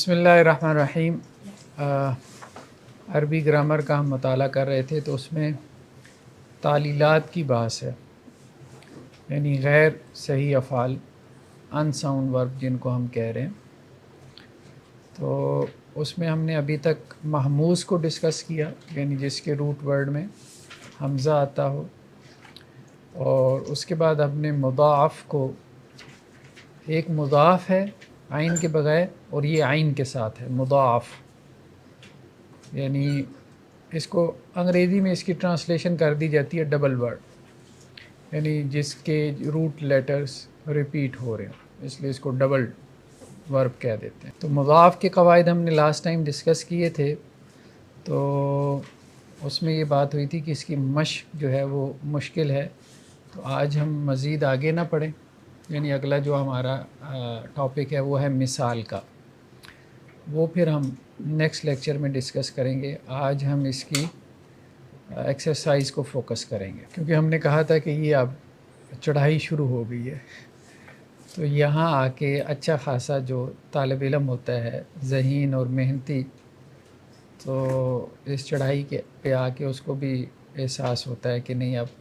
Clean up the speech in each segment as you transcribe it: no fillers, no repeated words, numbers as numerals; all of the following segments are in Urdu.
بسم اللہ الرحمن الرحیم۔ عربی گرامر کا ہم مطالعہ کر رہے تھے تو اس میں تعلیلات کی بحث ہے، یعنی غیر صحیح افعال، ان ساؤنڈ ورب جن کو ہم کہہ رہے ہیں۔ تو اس میں ہم نے ابھی تک محموز کو ڈسکس کیا، یعنی جس کے روٹ ورڈ میں حمزہ آتا ہو، اور اس کے بعد ہم نے مضاعف کو، ایک مضاعف ہے عین کے بغیر اور یہ عین کے ساتھ ہے مضاعف، یعنی اس کو انگریزی میں اس کی ٹرانسلیشن کر دی جاتی ہے ڈبل ورڈ، یعنی جس کے روٹ لیٹرز ریپیٹ ہو رہے ہیں، اس لیے اس کو ڈبل ورب کہہ دیتے ہیں۔ تو مضاعف کے قواعد ہم نے لاسٹ ٹائم ڈسکس کیے تھے، تو اس میں یہ بات ہوئی تھی کہ اس کی مشق جو ہے وہ مشکل ہے، تو آج ہم مزید آگے نہ پڑھیں، یعنی اگلا جو ہمارا ٹاپک ہے وہ ہے مثال کا، وہ پھر ہم نیکسٹ لیکچر میں ڈسکس کریں گے۔ آج ہم اس کی ایکسرسائز کو فوکس کریں گے، کیونکہ ہم نے کہا تھا کہ یہ اب چڑھائی شروع ہو گئی ہے، تو یہاں آ کے اچھا خاصا جو طالب علم ہوتا ہے ذہین اور محنتی، تو اس چڑھائی کے پہ آ کے اس کو بھی احساس ہوتا ہے کہ نہیں، اب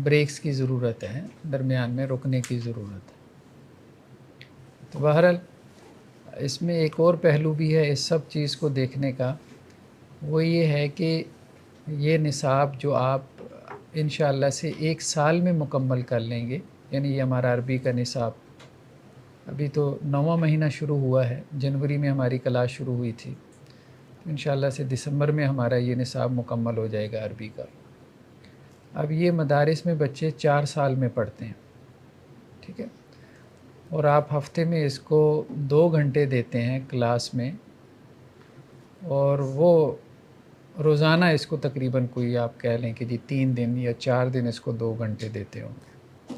بریکس کی ضرورت ہے، درمیان میں رکنے کی ضرورت ہے۔ تو بہرحال اس میں ایک اور پہلو بھی ہے اس سب چیز کو دیکھنے کا، وہ یہ ہے کہ یہ نصاب جو آپ انشاءاللہ سے 1 سال میں مکمل کر لیں گے، یعنی یہ ہمارا عربی کا نصاب ابھی تو 9واں مہینہ شروع ہوا ہے، جنوری میں ہماری کلاس شروع ہوئی تھی، انشاءاللہ سے دسمبر میں ہمارا یہ نصاب مکمل ہو جائے گا عربی کا۔ اب یہ مدارس میں بچے 4 سال میں پڑھتے ہیں، ٹھیک ہے، اور آپ ہفتے میں اس کو 2 گھنٹے دیتے ہیں کلاس میں، اور وہ روزانہ اس کو تقریباً کوئی آپ کہہ لیں کہ جی 3 دن یا 4 دن اس کو 2 گھنٹے دیتے ہوں گے۔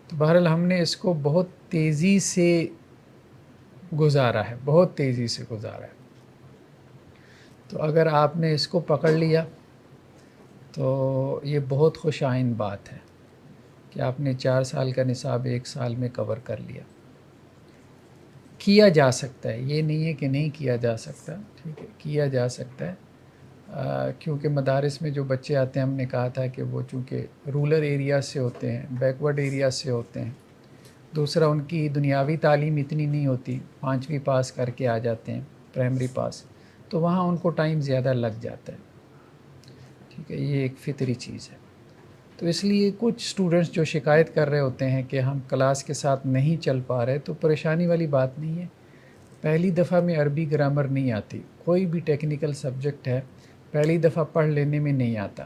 تو بہرحال ہم نے اس کو بہت تیزی سے گزارا ہے، بہت تیزی سے گزارا ہے، تو اگر آپ نے اس کو پکڑ لیا تو یہ بہت خوش آئند بات ہے کہ آپ نے 4 سال کا نصاب 1 سال میں کور کر لیا۔ کیا جا سکتا ہے، یہ نہیں ہے کہ نہیں کیا جا سکتا، ٹھیک ہے، کیا جا سکتا ہے، کیونکہ مدارس میں جو بچے آتے ہیں، ہم نے کہا تھا کہ وہ چونکہ رورل ایریا سے ہوتے ہیں، بیکورڈ ایریا سے ہوتے ہیں، دوسرا ان کی دنیاوی تعلیم اتنی نہیں ہوتی، 5ویں پاس کر کے آ جاتے ہیں، پرائمری پاس، تو وہاں ان کو ٹائم زیادہ لگ جاتا ہے، ٹھیک ہے، یہ ایک فطری چیز ہے۔ تو اس لیے کچھ اسٹوڈنٹس جو شکایت کر رہے ہوتے ہیں کہ ہم کلاس کے ساتھ نہیں چل پا رہے، تو پریشانی والی بات نہیں ہے۔ پہلی دفعہ میں عربی گرامر نہیں آتی، کوئی بھی ٹیکنیکل سبجیکٹ ہے پہلی دفعہ پڑھ لینے میں نہیں آتا۔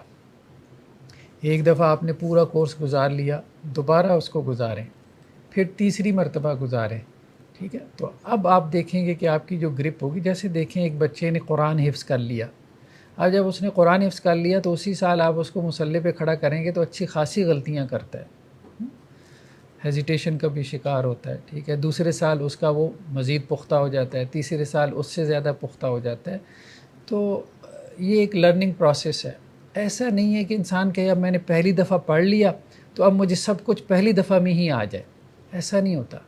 ایک دفعہ آپ نے پورا کورس گزار لیا، دوبارہ اس کو گزاریں، پھر تیسری مرتبہ گزاریں، ٹھیک ہے، تو اب آپ دیکھیں گے کہ آپ کی جو گرپ ہوگی، جیسے دیکھیں ایک بچے نے قرآن حفظ کر لیا، اب جب اس نے قرآن حفظ کر لیا تو اسی سال آپ اس کو مصلی پہ کھڑا کریں گے تو اچھی خاصی غلطیاں کرتا ہے، ہیزیٹیشن کا بھی شکار ہوتا ہے، ٹھیک ہے، دوسرے سال اس کا وہ مزید پختہ ہو جاتا ہے، تیسرے سال اس سے زیادہ پختہ ہو جاتا ہے۔ تو یہ ایک لرننگ پروسیس ہے، ایسا نہیں ہے کہ انسان کہے اب میں نے پہلی دفعہ پڑھ لیا تو اب مجھے سب کچھ پہلی دفعہ میں ہی آ جائے، ایسا نہیں ہوتا۔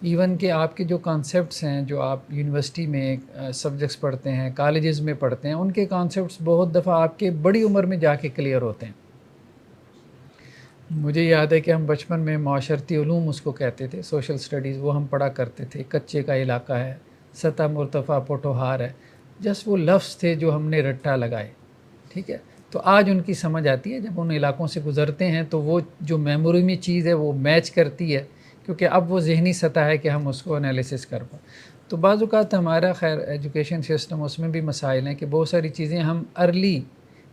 ایون کہ آپ کے جو کانسیپٹس ہیں، جو آپ یونیورسٹی میں سبجیکٹس پڑھتے ہیں، کالجز میں پڑھتے ہیں، ان کے کانسیپٹس بہت دفعہ آپ کے بڑی عمر میں جا کے کلیئر ہوتے ہیں۔ مجھے یاد ہے کہ ہم بچپن میں معاشرتی علوم اس کو کہتے تھے، سوشل سٹڈیز، وہ ہم پڑھا کرتے تھے، کچے کا علاقہ ہے، سطح مرتفع پوٹوہار ہے، جس وہ لفظ تھے جو ہم نے رٹا لگائے، ٹھیک ہے، تو آج ان کی سمجھ آتی ہے، جب ان علاقوں سے گزرتے ہیں تو وہ جو میموری میں چیز ہے وہ میچ کرتی ہے، کیونکہ اب وہ ذہنی سطح ہے کہ ہم اس کو انالیسس کر پائیں۔ تو بعض اوقات ہمارا خیر ایجوکیشن سسٹم، اس میں بھی مسائل ہیں کہ بہت ساری چیزیں ہم ارلی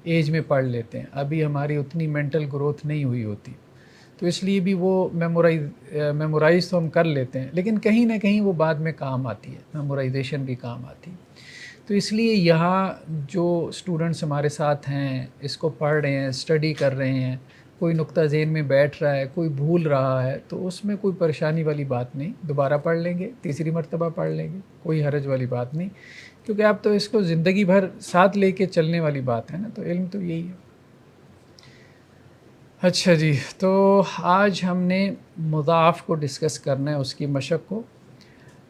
ایج میں پڑھ لیتے ہیں، ابھی ہماری اتنی مینٹل گروتھ نہیں ہوئی ہوتی، تو اس لیے بھی وہ میمورائز تو ہم کر لیتے ہیں، لیکن کہیں نہ کہیں وہ بعد میں کام آتی ہے، میمورائزیشن بھی کام آتی ہے۔ تو اس لیے یہاں جو اسٹوڈنٹس ہمارے ساتھ ہیں، اس کو پڑھ رہے ہیں، اسٹڈی کر رہے ہیں، کوئی نقطہ ذہن میں بیٹھ رہا ہے، کوئی بھول رہا ہے، تو اس میں کوئی پریشانی والی بات نہیں، دوبارہ پڑھ لیں گے، تیسری مرتبہ پڑھ لیں گے، کوئی حرج والی بات نہیں، کیونکہ اب تو اس کو زندگی بھر ساتھ لے کے چلنے والی بات ہے نا، تو علم تو یہی ہے۔ اچھا جی، تو آج ہم نے مضاعف کو ڈسکس کرنا ہے، اس کی مشق کو۔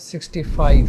65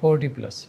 40+।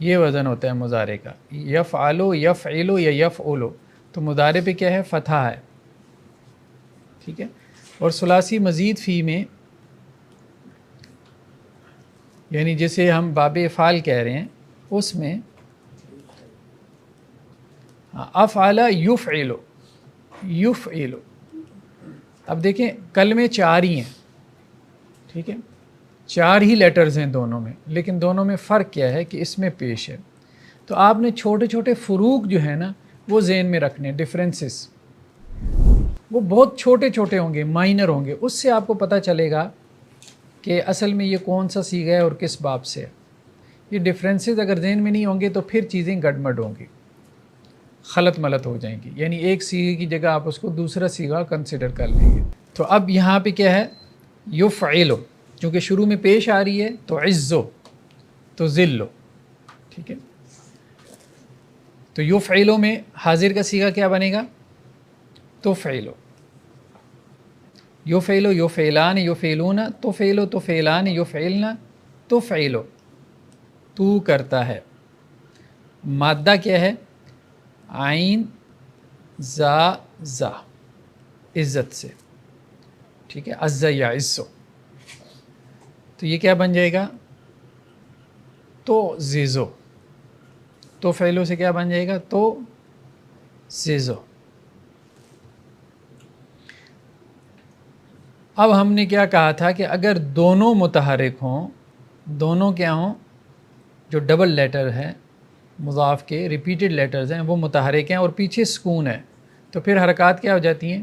یہ وزن ہوتا ہے مضارع کا. یفعلو یفعلو یا یفعلو، تو مضارع پہ کیا ہے؟ فتحہ ہے. ٹھیک ہے. اور ثلاثی مزید فی میں، یعنی جسے ہم باب افعال کہہ رہے ہیں، اس میں افعل یفعلو یفعلو. اب دیکھیں کلمے 4 ہی ہیں، ٹھیک ہے، 4 ہی لیٹرز ہیں دونوں میں، لیکن دونوں میں فرق کیا ہے کہ اس میں پیش ہے. تو آپ نے چھوٹے چھوٹے فروق جو ہیں نا وہ ذہن میں رکھنے، ڈفرینسز وہ بہت چھوٹے چھوٹے ہوں گے، مائنر ہوں گے. اس سے آپ کو پتہ چلے گا کہ اصل میں یہ کون سا صیغہ ہے اور کس باب سے ہے. یہ ڈفرینسز اگر ذہن میں نہیں ہوں گے تو پھر چیزیں گڑبڑ ہوں گی، خلط ملط ہو جائیں گی. یعنی ایک صیغے کی جگہ آپ اس کو دوسرا صیغہ کنسیڈر کر لیں گے. تو اب یہاں پہ کیا ہے؟ یفعلو، چونکہ شروع میں پیش آ رہی ہے تو عزو تو ذلو. ٹھیک ہے. تو یفعلو میں حاضر کا صیغہ کیا بنے گا؟ تفعلو. یفعلو یفعلان یفعلون، تفعلو تفعلان یفعلن تفعلو، تو کرتا ہے. مادہ کیا ہے؟ عین زا زا، عزت سے. ٹھیک ہے، عز یا عزو. تو یہ کیا بن جائے گا؟ تو زیزو. تو فعلو سے کیا بن جائے گا؟ تو زیزو. اب ہم نے کیا کہا تھا کہ اگر دونوں متحرک ہوں، دونوں کیا ہوں؟ جو ڈبل لیٹر ہے مضاف کے ریپیٹڈ لیٹرز ہیں وہ متحرک ہیں اور پیچھے سکون ہے، تو پھر حرکات کیا ہو جاتی ہیں؟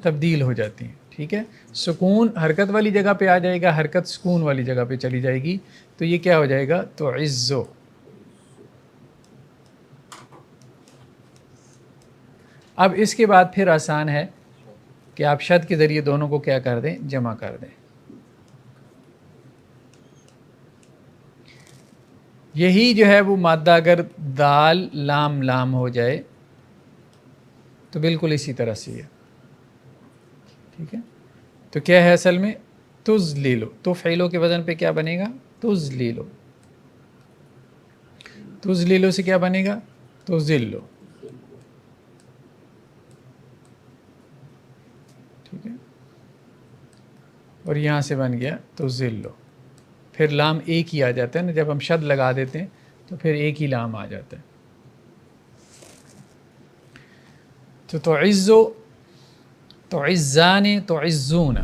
تبدیل ہو جاتی ہیں. ٹھیک ہے. سکون حرکت والی جگہ پہ آ جائے گا، حرکت سکون والی جگہ پہ چلی جائے گی، تو یہ کیا ہو جائے گا؟ تو عزو. اب اس کے بعد پھر آسان ہے کہ آپ شد کے ذریعے دونوں کو کیا کر دیں؟ جمع کر دیں. یہی جو ہے وہ مادہ اگر دال لام لام ہو جائے تو بالکل اسی طرح سے ہے. ٹھیک ہے. تو کیا ہے اصل میں؟ تذلیلو. تو فعلو کے وزن پہ کیا بنے گا؟ تذلیلو. تذلیلو سے کیا بنے گا؟ تذلو. ٹھیک ہے. اور یہاں سے بن گیا تذلو. پھر لام ایک ہی آ جاتا ہے نا، جب ہم شد لگا دیتے ہیں تو پھر ایک ہی لام آ جاتا ہے. تو تعزو، تعزان، تعزون.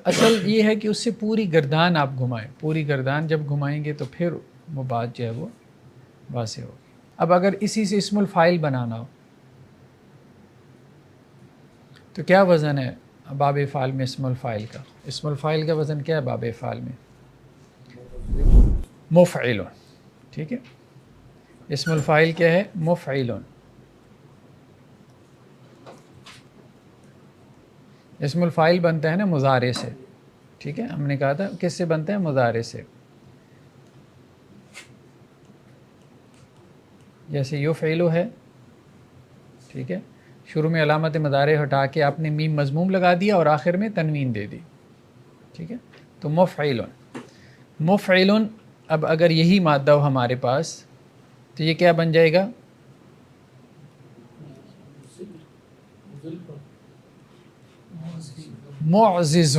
اصل یہ ہے کہ اس سے پوری گردان آپ گھمائیں. پوری گردان جب گھمائیں گے تو پھر وہ بات جو ہے وہ واضح ہوگی. اب اگر اسی سے اسم الفاعل بنانا ہو تو کیا وزن ہے باب فعل میں اسم الفاعل کا؟ اسم الفاعل کا وزن کیا ہے باب فعل میں؟ مفعل. ٹھیک ہے. اسم الفاعل کیا ہے؟ مفعل. اسم الفاعل بنتا ہے نا مضارع سے. ٹھیک ہے. ہم نے کہا تھا کس سے بنتا ہے؟ مضارع سے. جیسے یفعلو ہے، ٹھیک ہے، شروع میں علامت مضارع ہٹا کے آپ نے میم مضموم لگا دیا اور آخر میں تنوین دے دی. ٹھیک ہے. تو مفعل. مفعل اب اگر یہی مادہ ہو ہمارے پاس تو یہ کیا بن جائے گا؟ معزز.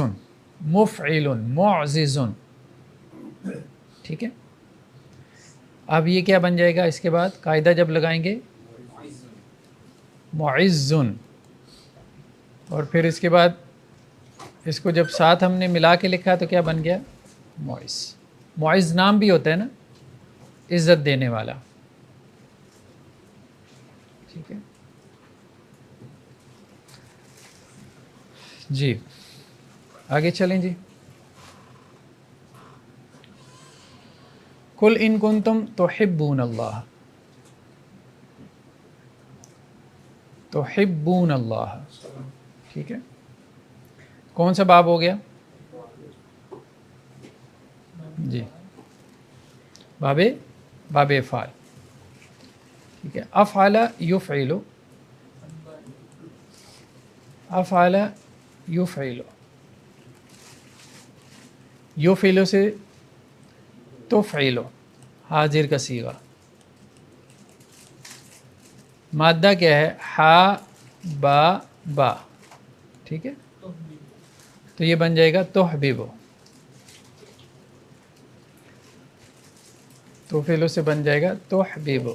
مفعل معزز. ٹھیک ہے. اب یہ کیا بن جائے گا اس کے بعد؟ قاعدہ جب لگائیں گے معز، اور پھر اس کے بعد اس کو جب ساتھ ہم نے ملا کے لکھا تو کیا بن گیا؟ معز. معز نام بھی ہوتا ہے نا، عزت دینے والا. ٹھیک ہے جی. آگے چلیں جی. قل ان کنتم تحبون اللہ، تحبون اللہ. ٹھیک ہے. کون سا باب ہو گیا؟ جی باب افعال. ٹھیک ہے. افعل یفعل، افعل یفعل. یفعل سے تفعل، حاضر کا صیغہ. مادہ کیا ہے؟ ہا با با، ٹھیک ہے، تو یہ بن جائے گا تحبب، تو فعل سے بن جائے گا تحبب۔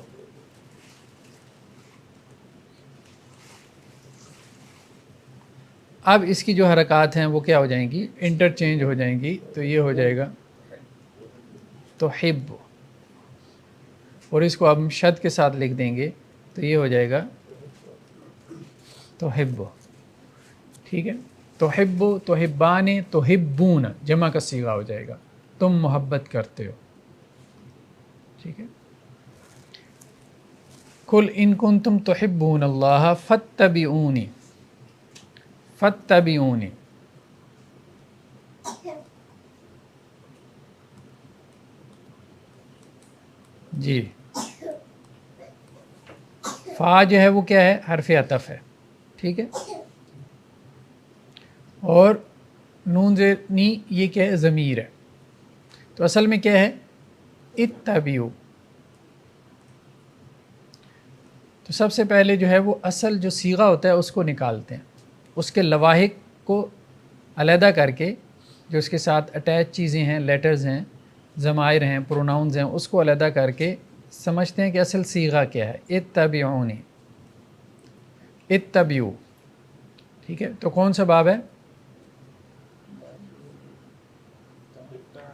اب اس کی جو حرکات ہیں وہ کیا ہو جائیں گی؟ انٹرچینج ہو جائیں گی، تو یہ ہو جائے گا تحب، اور اس کو اب ہم شد کے ساتھ لکھ دیں گے تو یہ ہو جائے گا تحب، ٹھیک ہے۔ تحب، تحبان، تحبون، جمع کا صیغہ ہو جائے گا، تم محبت کرتے ہو، ٹھیک ہے۔ قل ان کنتم تحبون اللہ فاتبعونی، فاتبعونی، جی، فا جو ہے وہ کیا ہے؟ حرف عطف ہے، ٹھیک ہے، اور نون زیر نی یہ کیا ہے؟ ضمیر ہے، تو اصل میں کیا ہے؟ اتبعو۔ تو سب سے پہلے جو ہے وہ اصل جو صیغہ ہوتا ہے اس کو نکالتے ہیں، اس کے لواحق کو علیحدہ کر کے، جو اس کے ساتھ اٹیچ چیزیں ہیں، لیٹرز ہیں، ضمائر ہیں، پروناؤنز ہیں، اس کو علیحدہ کر کے سمجھتے ہیں کہ اصل صیغہ کیا ہے۔ اتبعونی، اتبعو، ٹھیک ہے۔ تو کون سا باب ہے؟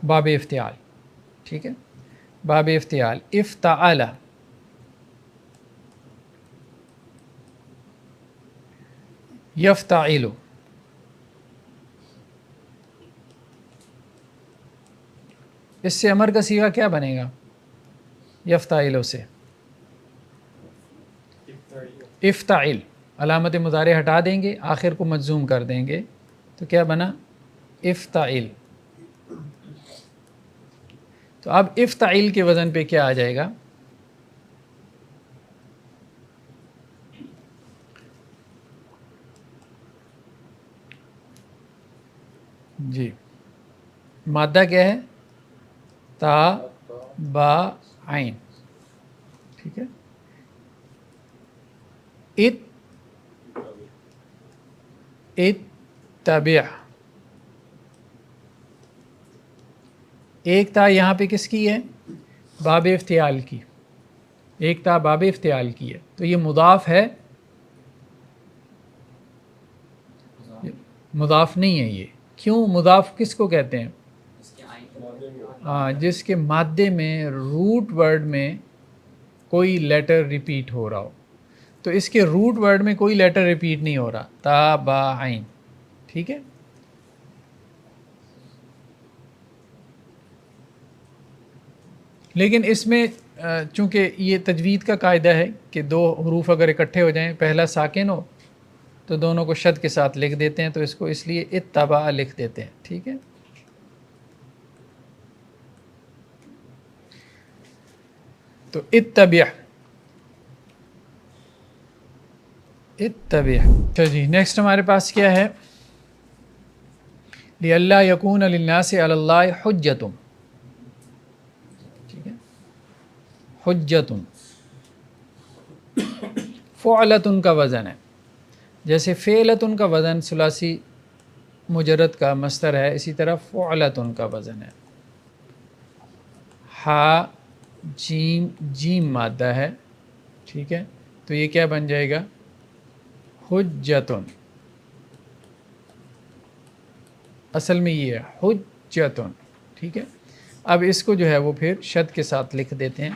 باب افتعال، ٹھیک ہے، باب افتعال، افتعال، یفتعل، اس سے امر کا صیغہ کیا بنے گا؟ یفتعل سے افتعل، علامت مضارع ہٹا دیں گے، آخر کو مجزوم کر دیں گے، تو کیا بنا؟ افتعل۔ تو اب افتعل کے وزن پہ کیا آ جائے گا؟ جی، مادہ کیا ہے؟ تا با عین، ٹھیک ہے، اتبع، ایک تا یہاں پہ کس کی ہے؟ باب افتعال کی، ایک تا باب افتعال کی ہے، تو یہ مضاف ہے، مضاف نہیں ہے یہ، کیوں؟ مضاف کس کو کہتے ہیں؟ جس کے مادے میں روٹ ورڈ میں کوئی لیٹر ریپیٹ ہو رہا ہو، تو اس کے روٹ ورڈ میں کوئی لیٹر ریپیٹ نہیں ہو رہا، تا با عین، ٹھیک ہے۔ لیکن اس میں چونکہ یہ تجوید کا قاعدہ ہے کہ دو حروف اگر اکٹھے ہو جائیں، پہلا ساکن ہو تو دونوں کو شد کے ساتھ لکھ دیتے ہیں، تو اس کو اس لیے اتبع لکھ دیتے ہیں، ٹھیک ہے۔ تو اتبع، اتبع، اچھا جی، نیکسٹ ہمارے پاس کیا ہے؟ لِأَلَّا يَكُونَ لِلنَّاسِ عَلَى اللَّهِ حُجَّةٌ، ٹھیک ہے، حجتن، فعلتن کا وزن ہے، جیسے فعلتن کا وزن ثلاثی مجرد کا مصدر ہے، اسی طرح فعلتن کا وزن ہے۔ ہا جیم، جیم مادہ ہے، ٹھیک ہے، تو یہ کیا بن جائے گا؟ حجتن، اصل میں یہ ہے حجتن، ٹھیک ہے۔ اب اس کو جو ہے وہ پھر شد کے ساتھ لکھ دیتے ہیں،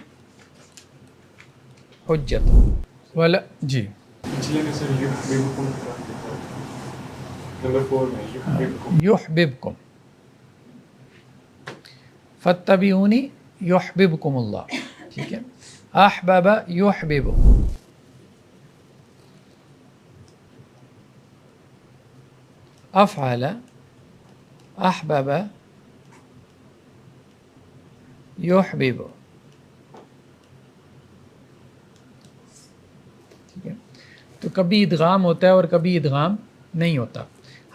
حجتن والا، جی، یحببکم، فاتبعونی یحببکم اللہ، ٹھیک ہے، احبب یحبب، افعل، احبب یحبب، ٹھیک ہے۔ تو کبھی ادغام ہوتا ہے اور کبھی ادغام نہیں ہوتا۔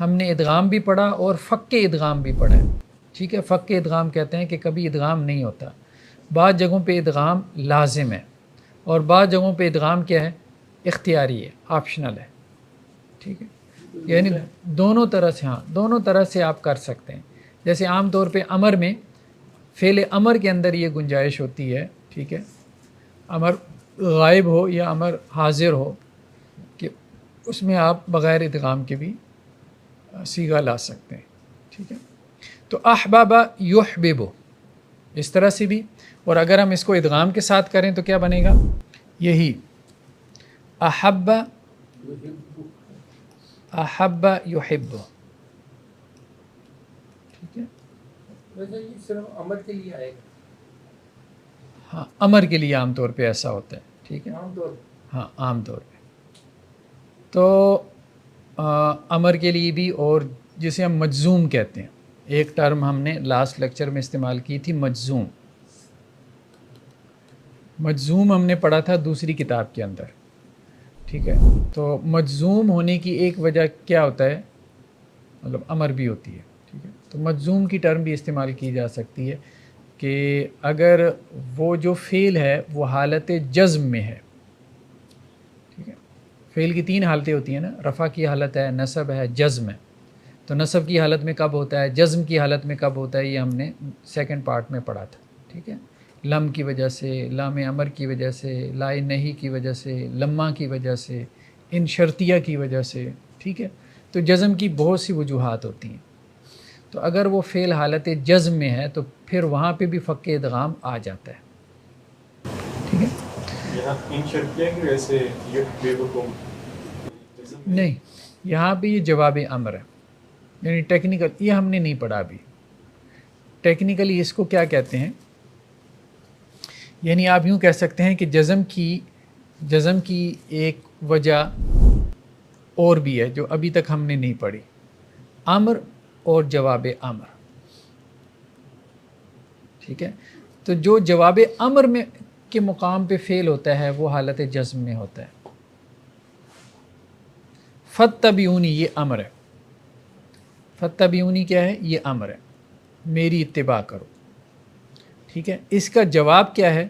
ہم نے ادغام بھی پڑھا اور فک ادغام بھی پڑھا ہے، ٹھیک ہے۔ فک ادغام کہتے ہیں کہ کبھی ادغام نہیں ہوتا، بعض جگہوں پہ ادغام لازم ہے اور بعض جگہوں پہ ادغام کیا ہے؟ اختیاری ہے، آپشنل ہے، ٹھیک ہے، یعنی دونوں طرح سے، ہاں دونوں طرح سے آپ کر سکتے ہیں۔ جیسے عام طور پہ امر میں، فعل امر کے اندر یہ گنجائش ہوتی ہے، ٹھیک ہے، امر غائب ہو یا امر حاضر ہو، کہ اس میں آپ بغیر ادغام کے بھی صیغہ لا سکتے ہیں، ٹھیک ہے۔ تو احباب یحبب اس طرح سے بھی، اور اگر ہم اس کو ادغام کے ساتھ کریں تو کیا بنے گا؟ یہی احب احب یحب، ٹھیک ہے۔ ویسے یہ صرف امر کے لیے آئے گا؟ ہاں امر کے لیے عام طور پہ ایسا ہوتا ہے، ٹھیک ہے، عام طور پر ہاں عام طور پہ۔ تو امر کے لیے بھی، اور جسے ہم مجزوم کہتے ہیں، ایک ٹرم ہم نے لاسٹ لیکچر میں استعمال کی تھی، مجزوم۔ مجزوم ہم نے پڑھا تھا دوسری کتاب کے اندر، ٹھیک ہے۔ تو مجزوم ہونے کی ایک وجہ کیا ہوتا ہے؟ مطلب امر بھی ہوتی ہے، ٹھیک ہے۔ تو مجزوم کی ٹرم بھی استعمال کی جا سکتی ہے کہ اگر وہ جو فعل ہے وہ حالت جزم میں ہے، ٹھیک ہے۔ فعل کی 3 حالتیں ہوتی ہیں نا، رفع کی حالت ہے، نصب ہے، جزم ہے۔ تو نصب کی حالت میں کب ہوتا ہے، جزم کی حالت میں کب ہوتا ہے، یہ ہم نے سیکنڈ پارٹ میں پڑھا تھا، ٹھیک ہے۔ لم کی وجہ سے، لام امر کی وجہ سے، لائے نہیں کی وجہ سے، لمہ کی وجہ سے، ان شرطیہ کی وجہ سے، ٹھیک ہے۔ تو جزم کی بہت سی وجوہات ہوتی ہیں۔ تو اگر وہ فعل حالت جزم میں ہے تو پھر وہاں پہ بھی فک ادغام آ جاتا ہے، ٹھیک ہے۔ یہاں ان شرطیہ کی وجہ سے نہیں، یہاں پہ یہ جواب امر ہے، یعنی ٹیکنیکل، یہ ہم نے نہیں پڑھا ابھی۔ ٹیکنیکلی اس کو کیا کہتے ہیں؟ یعنی آپ یوں کہہ سکتے ہیں کہ جزم کی ایک وجہ اور بھی ہے جو ابھی تک ہم نے نہیں پڑھی، امر اور جواب امر، ٹھیک ہے۔ تو جو جواب امر میں کے مقام پہ فعل ہوتا ہے وہ حالت جزم میں ہوتا ہے۔ فاتبعونی یہ امر ہے، فاتبعونی کیا ہے؟ یہ امر ہے، میری اتباع کرو، ٹھیک ہے۔ اس کا جواب کیا ہے؟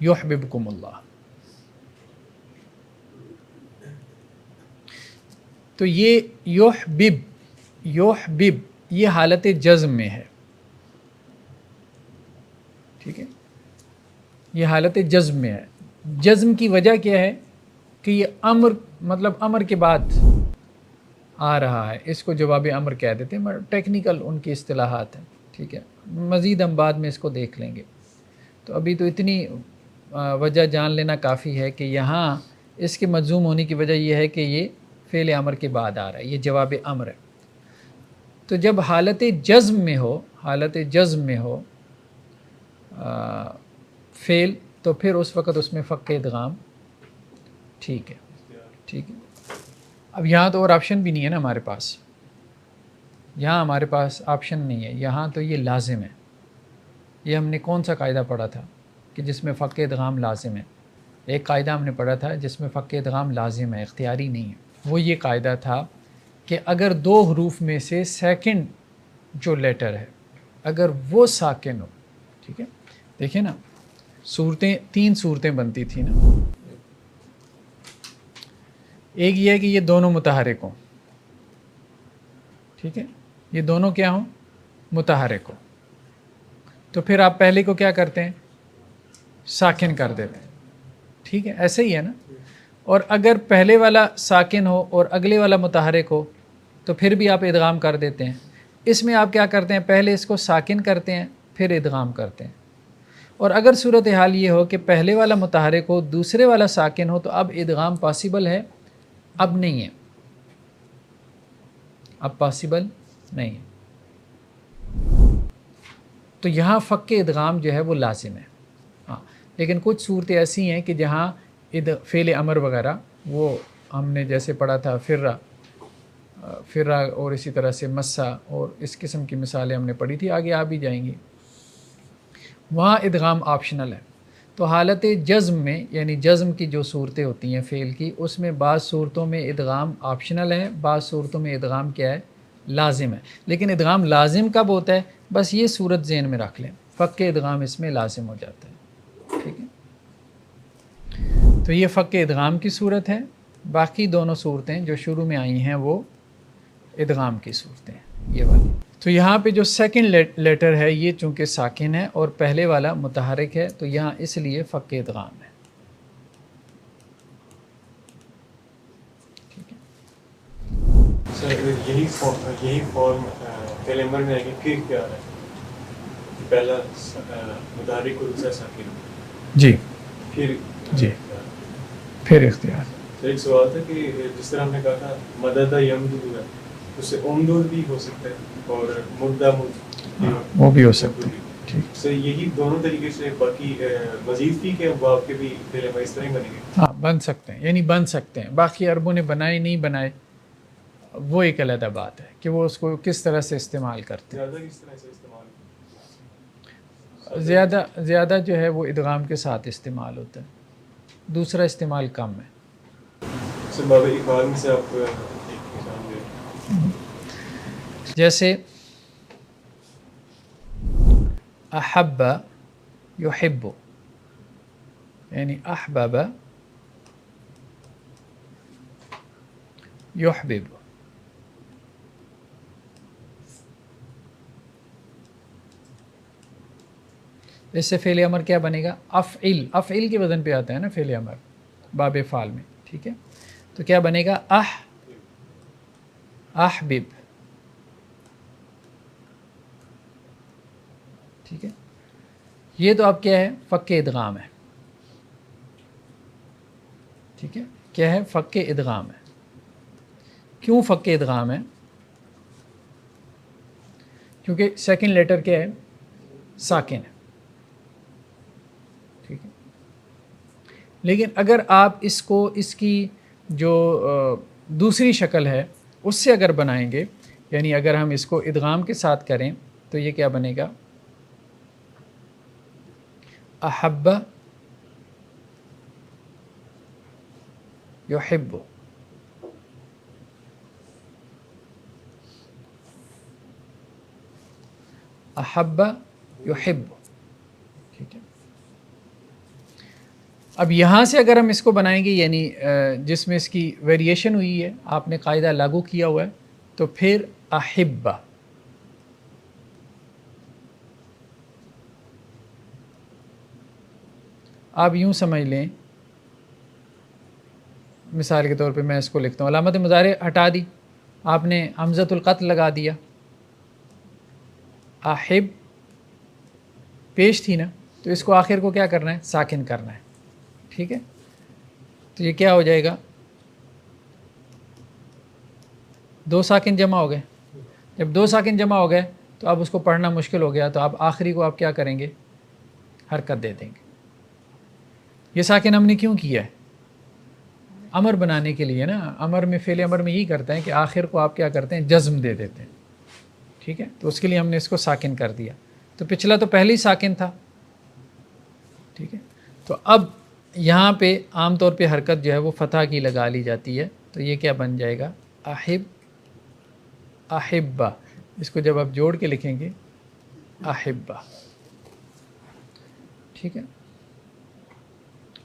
یحببکم اللہ۔ تو یہ یحبب یہ حالت جزم میں ہے، ٹھیک ہے، یہ حالت جزم میں ہے۔ جزم کی وجہ کیا ہے کہ یہ امر، مطلب امر کے بعد آ رہا ہے، اس کو جواب امر کہہ دیتے ہیں، ٹیکنیکل ان کی اصطلاحات ہیں، ٹھیک ہے، مزید ہم بعد میں اس کو دیکھ لیں گے۔ تو ابھی تو اتنی وجہ جان لینا کافی ہے کہ یہاں اس کے مجزوم ہونے کی وجہ یہ ہے کہ یہ فعل امر کے بعد آ رہا ہے، یہ جواب امر ہے۔ تو جب حالت جزم میں ہو، حالت جزم میں ہو فعل، تو پھر اس وقت اس میں فک ادغام ٹھیک ہے، ٹھیک ہے۔ اب یہاں تو اور آپشن بھی نہیں ہے نا ہمارے پاس، یہاں ہمارے پاس آپشن نہیں ہے، یہاں تو یہ لازم ہے۔ یہ ہم نے کون سا قاعدہ پڑھا تھا کہ جس میں فک ادغام لازم ہے؟ ایک قاعدہ ہم نے پڑھا تھا جس میں فک ادغام لازم ہے، اختیاری نہیں ہے۔ وہ یہ قاعدہ تھا کہ اگر 2 حروف میں سے سیکنڈ جو لیٹر ہے اگر وہ ساکن ہو، ٹھیک ہے، دیکھیں نا، 3 صورتیں بنتی تھیں نا۔ ایک یہ ہے کہ یہ دونوں متحرک ہوں، ٹھیک ہے، یہ دونوں کیا ہوں؟ متحرک ہوں۔ تو پھر آپ پہلے کو کیا کرتے ہیں؟ ساکن کر دیتے ہیں، ٹھیک ہے، ایسے ہی ہے نا۔ اور اگر پہلے والا ساکن ہو اور اگلے والا متحرک ہو تو پھر بھی آپ ادغام کر دیتے ہیں۔ اس میں آپ کیا کرتے ہیں؟ پہلے اس کو ساکن کرتے ہیں پھر ادغام کرتے ہیں۔ اور اگر صورتحال یہ ہو کہ پہلے والا متحرک ہو دوسرے والا ساکن ہو تو اب ادغام پاسبل ہے؟ اب نہیں ہے، اب پاسبل نہیں ہے۔ تو یہاں فک ادغام جو ہے وہ لازم ہے، ہاں۔ لیکن کچھ صورتیں ایسی ہیں کہ جہاں فعل امر وغیرہ، وہ ہم نے جیسے پڑھا تھا فرا اور اسی طرح سے مسا اور اس قسم کی مثالیں ہم نے پڑھی تھی، آگے آ بھی جائیں گی، وہاں ادغام آپشنل ہے۔ تو حالت جزم میں، یعنی جزم کی جو صورتیں ہوتی ہیں فعل کی، اس میں بعض صورتوں میں ادغام آپشنل ہے، بعض صورتوں میں ادغام کیا ہے؟ لازم ہے۔ لیکن ادغام لازم کب ہوتا ہے؟ بس یہ صورت ذہن میں رکھ لیں، فک ادغام اس میں لازم ہو جاتا ہے، ٹھیک ہے۔ تو یہ فق ادغام کی صورت ہے. باقی دونوں صورتیں جو شروع میں آئی ہیں وہ ادغام کی صورتیں ہیں یہ والی. تو یہاں پہ جو سیکنڈ لیٹر ہے یہ چونکہ ساکن ہے اور پہلے والا متحرک ہے تو یہاں اس لیے فق ادغام ہے. سر یہی فارم فعل امر میں ہے کہ پھر کیا ہے کہ پہلا متحرک اور دوسرا ساکن. جی پھر جی پھر اختیار. سر ایک سوال تھا کہ جس طرح ہم نے کہا تھا مدد یمدد ہے اس سے عمدود بھی ہو سکتا ہے اور مدہ وہ بھی ہو سکتا ہے. ٹھیک سر یہی دونوں طریقے سے باقی مزید تھی کہ اب آپ کے بھی فعل امر اس طرح ہی بنے گے. ہاں بن سکتے ہیں، یعنی بن سکتے ہیں. باقی عربوں نے بنائے نہیں بنائے وہ ایک علیحدہ بات ہے کہ وہ اس کو کس طرح سے استعمال کرتے ہیں. زیادہ کس طرح سے استعمال زیادہ جو ہے وہ ادغام کے ساتھ استعمال ہوتا ہے، دوسرا استعمال کم ہے. سر باب افعال میں سے آپ ایک مثال دیں. جیسے احب یحب، یعنی احبب یحبب. اس سے فعل امر کیا بنے گا؟ افعل. افعل کے وزن پہ آتا ہے نا فعل امر باب افعال میں. ٹھیک ہے، تو کیا بنے گا؟ احبب. ٹھیک ہے، یہ تو اب کیا ہے؟ فق ادغام ہے. ٹھیک ہے، کیا ہے؟ فق ادغام ہے. کیوں فق ادغام ہے؟ کیونکہ سیکنڈ لیٹر کیا ہے؟ ساکن ہے. ٹھیک ہے، لیکن اگر آپ اس کو اس کی جو دوسری شکل ہے اس سے اگر بنائیں گے، یعنی اگر ہم اس کو ادغام کے ساتھ کریں تو یہ کیا بنے گا؟ احب یحب. احب یحب. ٹھیک ہے، اب یہاں سے اگر ہم اس کو بنائیں گے، یعنی جس میں اس کی ویریشن ہوئی ہے، آپ نے قاعدہ لاگو کیا ہوا ہے، تو پھر احبہ. آپ یوں سمجھ لیں، مثال کے طور پہ میں اس کو لکھتا ہوں، علامت مضارع ہٹا دی، آپ نے حمزۃ القطع لگا دیا، احب پیش تھی نا، تو اس کو آخر کو کیا کرنا ہے؟ ساکن کرنا ہے. ٹھیک ہے، تو یہ کیا ہو جائے گا؟ دو ساکن جمع ہو گئے. جب دو ساکن جمع ہو گئے تو اب اس کو پڑھنا مشکل ہو گیا، تو اب آخری کو آپ کیا کریں گے؟ حرکت دے دیں گے. یہ ساکن ہم نے کیوں کیا ہے؟ امر بنانے کے لیے نا. امر میں فعل امر میں یہی کرتا ہے کہ آخر کو آپ کیا کرتے ہیں؟ جزم دے دیتے ہیں. ٹھیک ہے، تو اس کے لیے ہم نے اس کو ساکن کر دیا. تو پچھلا تو پہلے ہی ساکن تھا. ٹھیک ہے، تو اب یہاں پہ عام طور پہ حرکت جو ہے وہ فتح کی لگا لی جاتی ہے. تو یہ کیا بن جائے گا؟ احب احبہ. اس کو جب آپ جوڑ کے لکھیں گے احبہ. ٹھیک ہے،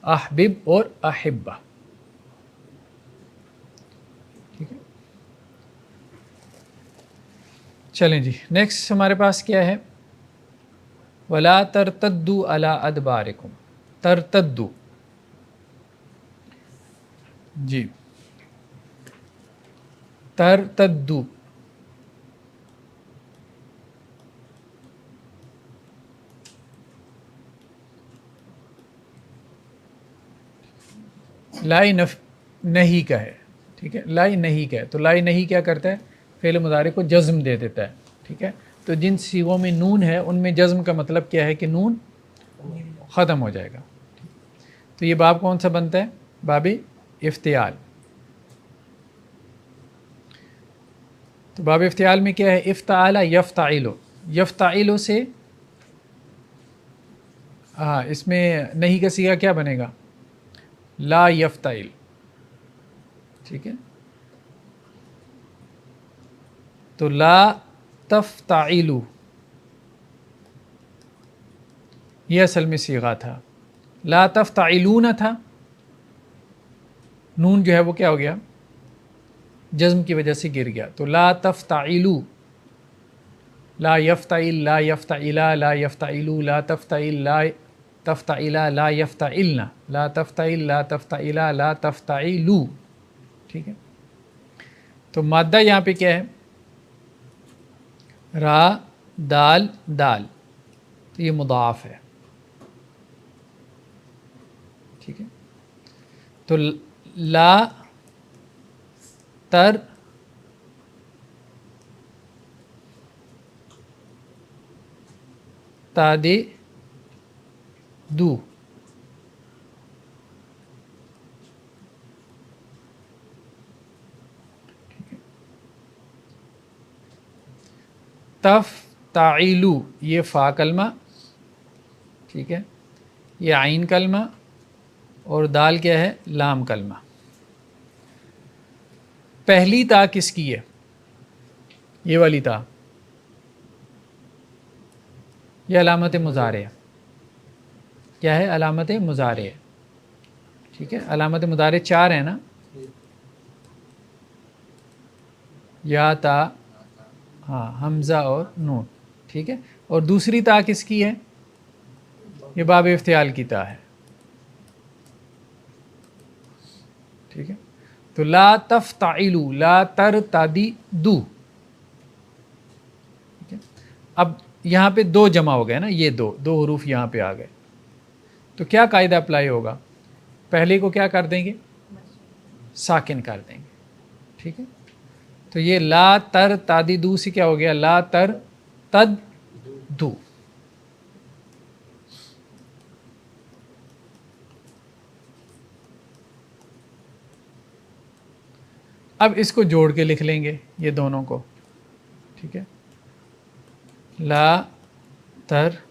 احبب اور احبہ. ٹھیک ہے، چلیں جی نیکسٹ ہمارے پاس کیا ہے؟ ولا ترتدوا علی ادبارکم. ترتدوا، جی ترتدوا. لائی نہیں کا ہے. ٹھیک ہے، لائی نہیں کا ہے، تو لائی نہیں کیا کرتا ہے؟ فعل مضارع کو جزم دے دیتا ہے. ٹھیک ہے، تو جن صیغوں میں نون ہے ان میں جزم کا مطلب کیا ہے؟ کہ نون ختم ہو جائے گا. تو یہ باب کون سا بنتا ہے؟ باب افتعال. تو باب افتعال میں کیا ہے؟ افتعال یفتعل. یفتعل سے ہاں اس میں نہیں کا صیغہ کیا بنے گا؟ لا یفتعل. ٹھیک ہے، تو لا تفتعلوا یہ اصل میں صیغہ تھا. لا تفتعلون تھا، نون جو ہے وہ کیا ہو گیا؟ جزم کی وجہ سے گر گیا. تو لا تفتعلوا، لا یفتعل، لا یفتعلا، لا یفتعلوا، لا تفتعل، لا تفتعلا، لا یفتعلنا، لا تفتعل، لا تفتعلا، لا تفتعلوا. ٹھیک ہے. تو مادہ یہاں پہ کیا ہے؟ را دال دال، تو یہ مضاعف ہے. ٹھیک ہے. تو لا تر تادی دو، تف تعیلو یہ فا کلمہ، ٹھیک ہے، یہ عین کلمہ، اور دال کیا ہے؟ لام کلمہ. پہلی تا کس کی ہے؟ یہ والی تا، یہ علامت مضارع ہے. کیا ہے؟ علامت مضارع ہے. ٹھیک ہے. علامت مضارع 4 ہیں نا، یا تا، ہاں حمزہ اور نون. ٹھیک ہے. اور دوسری تا کس کی ہے؟ یہ باب افتعال کی تا ہے. ٹھیک ہے. تو لا تفتعلوا، لا ترتددوا. ٹھیک ہے. اب یہاں پہ 2 جمع ہو گئے نا، یہ دو حروف یہاں پہ آ گئے. تو کیا قاعدہ اپلائی ہوگا؟ پہلے کو کیا کر دیں گے؟ ساکن کر دیں گے. ٹھیک ہے. تو یہ لا ترتددوا سے کیا ہو گیا؟ لا ترتدوا. اب اس کو جوڑ کے لکھ لیں گے یہ دونوں کو. ٹھیک ہے. لا ترتدوا.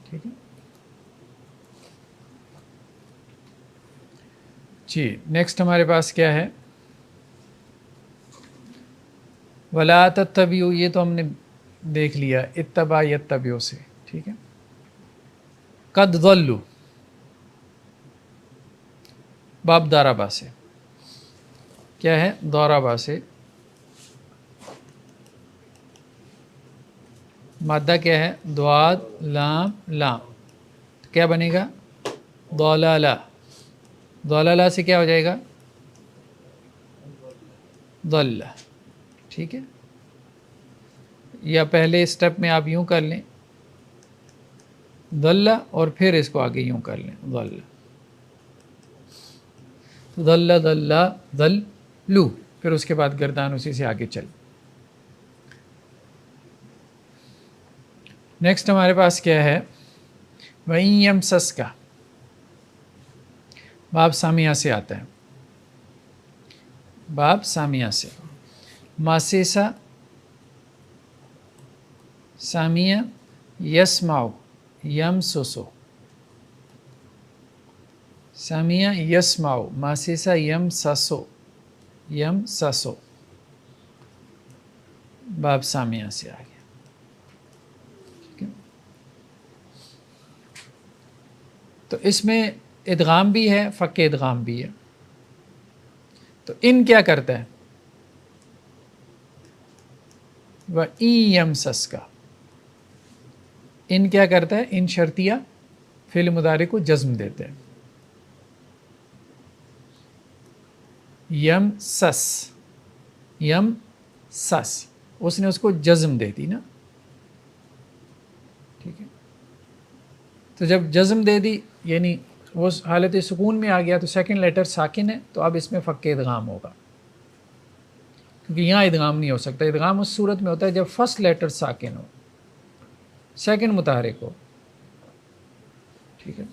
ٹھیک ہے جی. نیکسٹ ہمارے پاس کیا ہے؟ ولا تتبعوا، یہ تو ہم نے دیکھ لیا اتبع یتبعوا سے. ٹھیک ہے. قد ضلوا، باب ضربا سے. کیا ہے؟ ضربا سے. مادہ کیا ہے؟ ضاد لام لام. کیا بنے گا؟ ضلالا. ضلالا سے کیا ہو جائے گا؟ ضل. ٹھیک ہے. یا پہلے اسٹیپ میں آپ یوں کر لیں ضل، اور پھر اس کو آگے یوں کر لیں ضل. ضل ضل ضلوا، پھر اس کے بعد گردان اسی سے آگے چل. نیکسٹ ہمارے پاس کیا ہے؟ وَإِن يَمْسَسْكَ، باب سامیہ سے آتا ہے. باب سامیہ سے. ماسیسا سامیہ یسمع یمسسو. سامیہ یسمع، ماسیسا یمسسو یمسسو. باب سامیہ سے آ گیا. ٹھیک ہے. تو اس میں ادغام بھی ہے، فک ادغام بھی ہے. تو ان کیا کرتا ہے؟ وَإِن يَمْسَسْكَ، ان کیا کرتا ہے؟ ان شرطیہ فعل مضارع کو جزم دیتے ہیں. یم سس، یم سس، اس نے اس کو جزم دے دی نا. ٹھیک ہے. تو جب جزم دے دی یعنی وہ حالت سکون میں آ گیا، تو سیکنڈ لیٹر ساکن ہے، تو اب اس میں فک ادغام ہوگا، کیونکہ یہاں ادغام نہیں ہو سکتا. ادغام اس صورت میں ہوتا ہے جب فرسٹ لیٹر ساکن ہو، سیکنڈ متحرک ہو. ٹھیک ہے.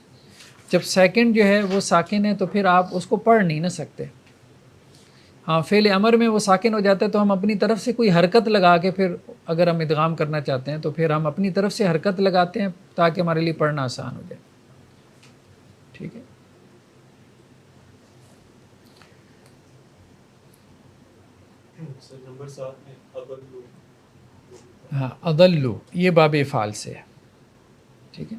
جب سیکنڈ جو ہے وہ ساکن ہے تو پھر آپ اس کو پڑھ نہیں نہ سکتے. ہاں فعل امر میں وہ ساکن ہو جاتا ہے تو ہم اپنی طرف سے کوئی حرکت لگا کے پھر اگر ہم ادغام کرنا چاہتے ہیں تو پھر ہم اپنی طرف سے حرکت لگاتے ہیں تاکہ ہمارے لیے پڑھنا آسان ہو جائے. ٹھیک ہے. نمبر 7 ہے اضلوا. ہاں اضلوا، یہ باب افعال سے ہے. ٹھیک ہے.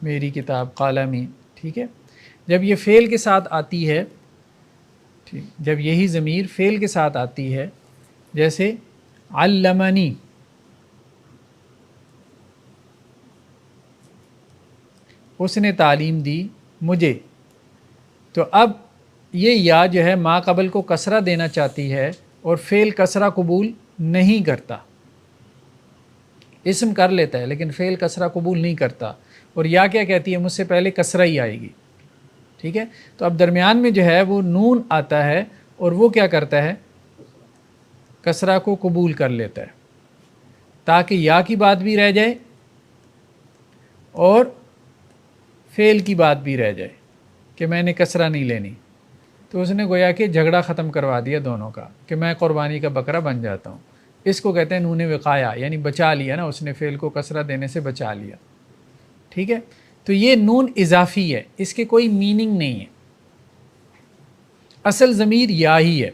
میری کتاب قلمی، ٹھیک ہے. جب یہ فعل کے ساتھ آتی ہے، ٹھیک، جب یہی ضمیر فعل کے ساتھ آتی ہے، جیسے علمنی، اس نے تعلیم دی مجھے، تو اب یہ یا جو ہے ما قبل کو کسرہ دینا چاہتی ہے اور فعل کسرہ قبول نہیں کرتا. اسم کر لیتا ہے لیکن فعل کسرہ قبول نہیں کرتا، اور یا کیا کہتی ہے، مجھ سے پہلے کسرہ ہی آئے گی. ٹھیک ہے، تو اب درمیان میں جو ہے وہ نون آتا ہے اور وہ کیا کرتا ہے، کسرہ کو قبول کر لیتا ہے، تاکہ یا کی بات بھی رہ جائے اور فعل کی بات بھی رہ جائے کہ میں نے کسرہ نہیں لینی. تو اس نے گویا کہ جھگڑا ختم کروا دیا دونوں کا کہ میں قربانی کا بکرا بن جاتا ہوں. اس کو کہتے ہیں نون وقایا، یعنی بچا لیا نا، اس نے فعل کو کسرہ دینے سے بچا لیا. ٹھیک ہے، تو یہ نون اضافی ہے، اس کے کوئی میننگ نہیں ہے، اصل ضمیر یا ہی ہے.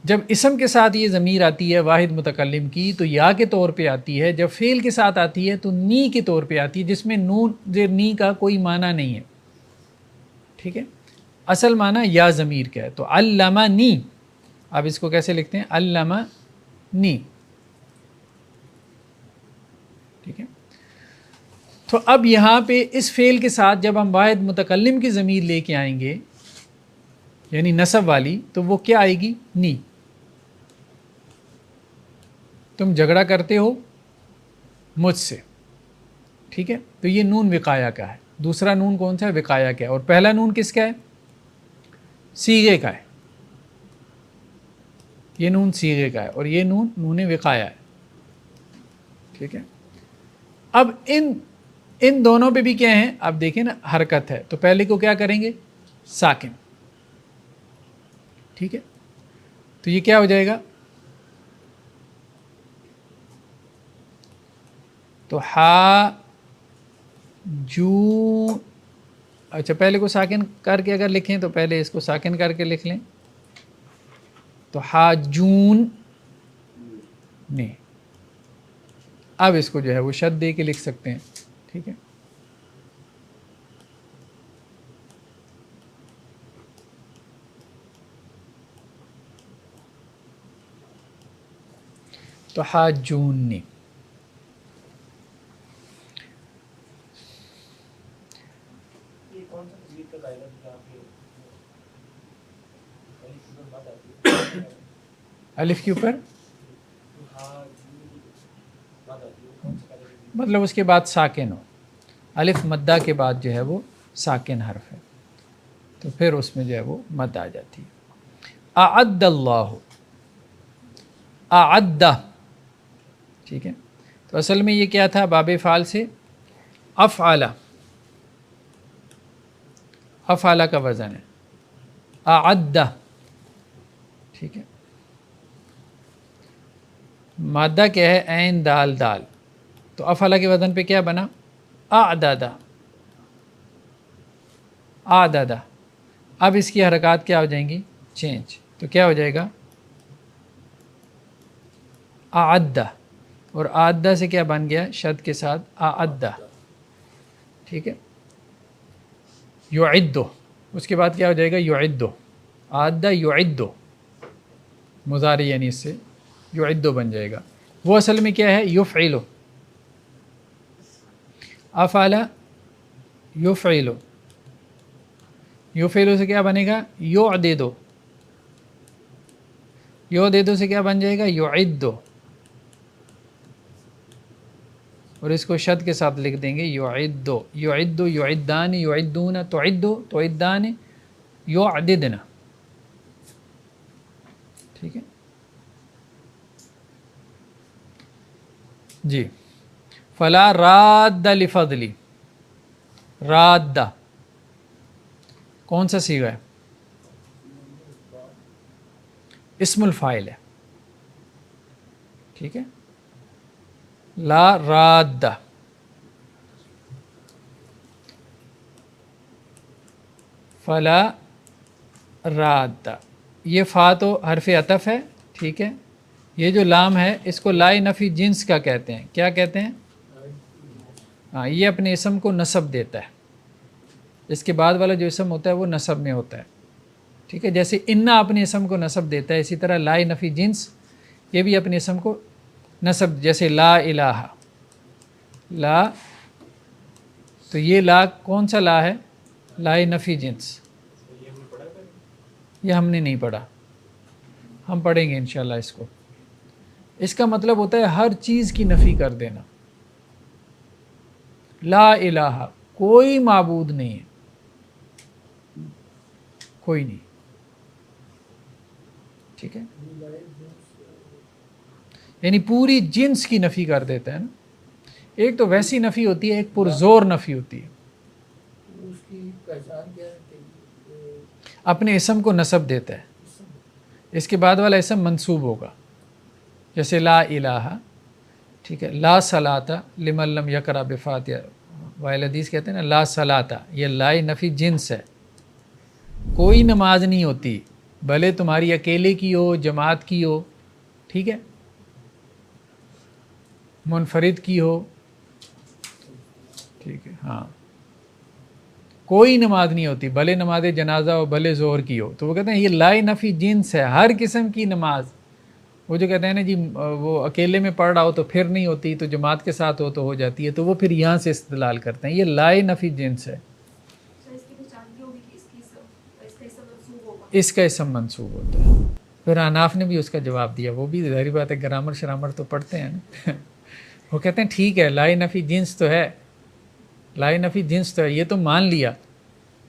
جب اسم کے ساتھ یہ ضمیر آتی ہے واحد متکلم کی تو یا کے طور پہ آتی ہے، جب فعل کے ساتھ آتی ہے تو نی کے طور پہ آتی ہے، جس میں نون زیر نی کا کوئی معنی نہیں ہے. ٹھیک ہے، اصل معنی یا ضمیر کا ہے. تو علمنی، اب اس کو کیسے لکھتے ہیں، علمنی. ٹھیک ہے، تو اب یہاں پہ اس فعل کے ساتھ جب ہم واحد متکلم کی ضمیر لے کے آئیں گے یعنی نصب والی، تو وہ کیا آئے گی، نی. تم جھگڑا کرتے ہو مجھ سے. ٹھیک ہے، تو یہ نون وقایا کا ہے. دوسرا نون کون سا ہے، وقایا کا ہے. اور پہلا نون کس کا ہے، صیغے کا ہے. یہ نون صیغے کا ہے اور یہ نون وقایا ہے. ٹھیک ہے، اب ان دونوں پہ بھی کیا ہیں، اب دیکھیں نا حرکت ہے، تو پہلے کو کیا کریں گے، ساکن. ٹھیک ہے، تو یہ کیا ہو جائے گا، تو ہا جو، اچھا پہلے کو ساکن کر کے اگر لکھیں تو پہلے اس کو ساکن کر کے لکھ لیں، تو ہا جون نے. اب اس کو جو ہے وہ شد دے کے لکھ سکتے ہیں. ٹھیک ہے، تو حاجون نے. الف کے اوپر مطلب اس کے بعد ساکن ہو، الف مدہ کے بعد جو ہے وہ ساکن حرف ہے، تو پھر اس میں جو ہے وہ مد آ جاتی ہے. اعد اللہ، اعد. ٹھیک ہے، تو اصل میں یہ کیا تھا، باب فعل سے افعل، افعل کا وزن ہے، اعد. ٹھیک ہے، مادہ کیا ہے، عین دال دال، تو افعل کے وزن پہ کیا بنا، اعدد، اعدد. اب اس کی حرکات کیا ہو جائیں گی، چینج، تو کیا ہو جائے گا، اعد. اور اعدہ سے کیا بن گیا، شد کے ساتھ اعدہ. ٹھیک ہے، یعد، اس کے بعد کیا ہو جائے گا، یعد. اعدہ یعد، مضارع یعنی اس سے یعد بن جائے گا. وہ اصل میں کیا ہے، یفعل. افعل یفعل، یفعل سے کیا بنے گا، یعدد. یعدد سے کیا بن جائے گا، یعد. اور اس کو شد کے ساتھ لکھ دیں گے، یعد، یعد، یعدان، یعدون، تعد، تعدان، یعددن. ٹھیک ہے جی. فلا راد لفضلی، راد کون سا صیغہ ہے، اسم الفاعل ہے. ٹھیک ہے، لا راد. فلا راد، یہ فا تو حرف عطف ہے. ٹھیک ہے، یہ جو لام ہے اس کو لائے نفی جنس کا کہتے ہیں. کیا کہتے ہیں، ہاں یہ اپنے اسم کو نسب دیتا ہے، اس کے بعد والا جو اسم ہوتا ہے وہ نسب میں ہوتا ہے، ٹھیک ہے. جیسے انا اپنے اسم کو نسب دیتا ہے، اسی طرح لا نفی جنس یہ بھی اپنے اسم کو نسب، جیسے لا الہ، لا، تو یہ لا کون سا لا ہے؟ لا نفی جنس. یہ ہم نے پڑھا تھا. یہ ہم نے نہیں پڑھا، ہم پڑھیں گے انشاءاللہ اس کو. اس کا مطلب ہوتا ہے ہر چیز کی نفی کر دینا. لا الہ، کوئی معبود نہیں ہے، کوئی نہیں، ٹھیک ہے. یعنی پوری جنس کی نفی کر دیتا ہے نا. ایک تو ویسی نفی ہوتی ہے، ایک پرزور نفی ہوتی ہے. اس کی پہچان کیا ہے کہ اپنے اسم کو نسب دیتا ہے، اس کے بعد والا اسم منصوب ہوگا، جیسے لا الہ، ٹھیک ہے. لا صلاۃ لمن لم یقرأ بفاتحہ، وائل حدیث کہتے ہیں نا لا صلاۃ، یہ لا نفی جنس ہے. کوئی نماز نہیں ہوتی، بھلے تمہاری اکیلے کی ہو، جماعت کی ہو، ٹھیک ہے، منفرد کی ہو، ٹھیک ہے. ہاں کوئی نماز نہیں ہوتی، بھلے نماز جنازہ ہو، بھلے ظہر کی ہو. تو وہ کہتے ہیں یہ لا نفی جنس ہے، ہر قسم کی نماز. وہ جو کہتے ہیں نا جی وہ اکیلے میں پڑھ رہا ہو تو پھر نہیں ہوتی، تو جماعت کے ساتھ ہو تو ہو جاتی ہے، تو وہ پھر یہاں سے استدلال کرتے ہیں. یہ لا نفی جنس ہے، اس کا اسم منصوب ہوتا ہے. پھر حناف نے بھی اس کا جواب دیا، وہ بھی ظاہری بات ہے گرامر شرامر تو پڑھتے ہیں نا. وہ کہتے ہیں ٹھیک ہے لا نفی جنس تو ہے، لا نفی جنس تو ہے، یہ تو مان لیا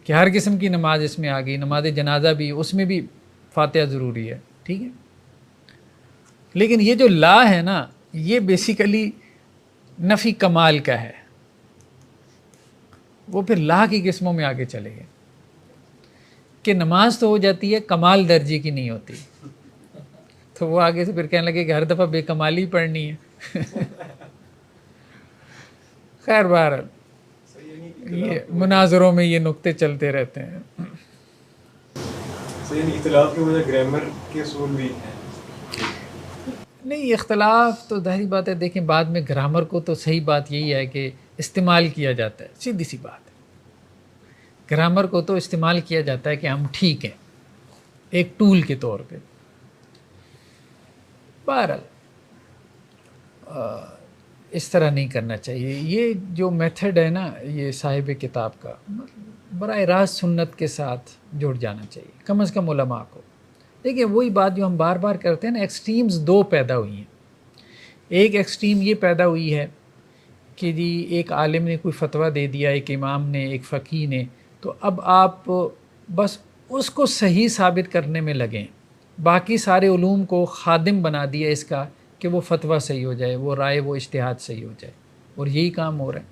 کہ ہر قسم کی نماز اس میں آ گئی، نماز جنازہ بھی، اس میں بھی فاتحہ ضروری ہے، ٹھیک ہے. لیکن یہ جو لا ہے نا یہ بیسیکلی نفی کمال کا ہے، وہ پھر لا کی قسموں میں آگے چلے گئے کہ نماز تو ہو جاتی ہے، کمال درجے کی نہیں ہوتی. تو وہ آگے سے پھر کہنے لگے کہ ہر دفعہ بے کمالی پڑھنی ہے. خیر بہرحال یہ مناظروں میں یہ نقطے چلتے رہتے ہیں. یعنی اختلاف کی وجہ گرامر کے اصول بھی ہیں. نہیں اختلاف تو ظاہری بات ہے، دیکھیں بعد میں گرامر کو تو صحیح بات یہی ہے کہ استعمال کیا جاتا ہے، سیدھی سی بات ہے. گرامر کو تو استعمال کیا جاتا ہے کہ ہم ٹھیک ہیں، ایک ٹول کے طور پہ. بہرحال اس طرح نہیں کرنا چاہیے. یہ جو میتھڈ ہے نا یہ صاحب کتاب کا، براہ راست سنت کے ساتھ جڑ جانا چاہیے کم از کم علماء کو. دیکھیں وہی بات جو ہم بار بار کرتے ہیں نا، ایکسٹریمز دو پیدا ہوئی ہیں. ایک ایکسٹریم یہ پیدا ہوئی ہے کہ جی ایک عالم نے کوئی فتویٰ دے دیا، ایک امام نے، ایک فقیہ نے، تو اب آپ بس اس کو صحیح ثابت کرنے میں لگیں، باقی سارے علوم کو خادم بنا دیا اس کا کہ وہ فتویٰ صحیح ہو جائے، وہ رائے، وہ اجتہاد صحیح ہو جائے، اور یہی کام ہو رہا ہے.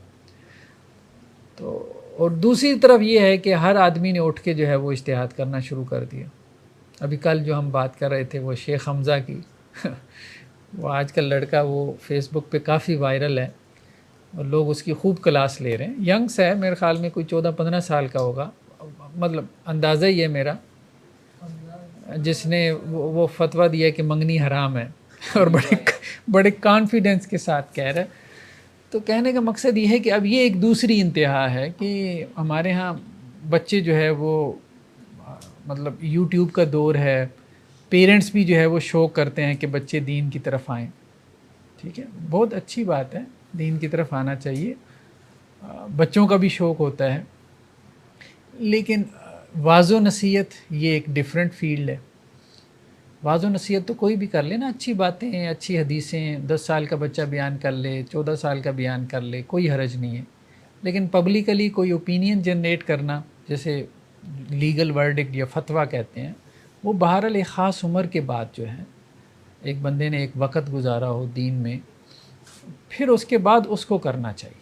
تو اور دوسری طرف یہ ہے کہ ہر آدمی نے اٹھ کے جو ہے وہ اجتہاد کرنا شروع کر دیا. ابھی کل جو ہم بات کر رہے تھے وہ شیخ حمزہ کی، وہ آج کل لڑکا وہ فیس بک پہ کافی وائرل ہے اور لوگ اس کی خوب کلاس لے رہے ہیں. ینگس ہے، میرے خیال میں کوئی 14-15 سال کا ہوگا، مطلب اندازہ ہی ہے میرا، جس نے وہ فتویٰ دیا کہ منگنی حرام ہے، اور بڑے کانفیڈنس کے ساتھ کہہ رہا ہے. تو کہنے کا مقصد یہ ہے کہ اب یہ ایک دوسری انتہا ہے کہ ہمارے ہاں بچے جو ہے وہ مطلب یوٹیوب کا دور ہے، پیرنٹس بھی جو ہے وہ شوق کرتے ہیں کہ بچے دین کی طرف آئیں. ٹھیک ہے، بہت اچھی بات ہے، دین کی طرف آنا چاہیے، بچوں کا بھی شوق ہوتا ہے. لیکن واعظ و نصیحت یہ ایک ڈیفرنٹ فیلڈ ہے. واعظ و نصیحت تو کوئی بھی کر لے نا، اچھی باتیں، اچھی حدیثیں 10 سال کا بچہ بیان کر لے، 14 سال کا بیان کر لے، کوئی حرج نہیں ہے. لیکن پبلکلی کوئی اوپینین جنریٹ کرنا، جیسے لیگل ورڈکٹ یا فتویٰ کہتے ہیں، وہ بہرحال ایک خاص عمر کے بعد جو ہے، ایک بندے نے ایک وقت گزارا ہو دین میں، پھر اس کے بعد اس کو کرنا چاہیے.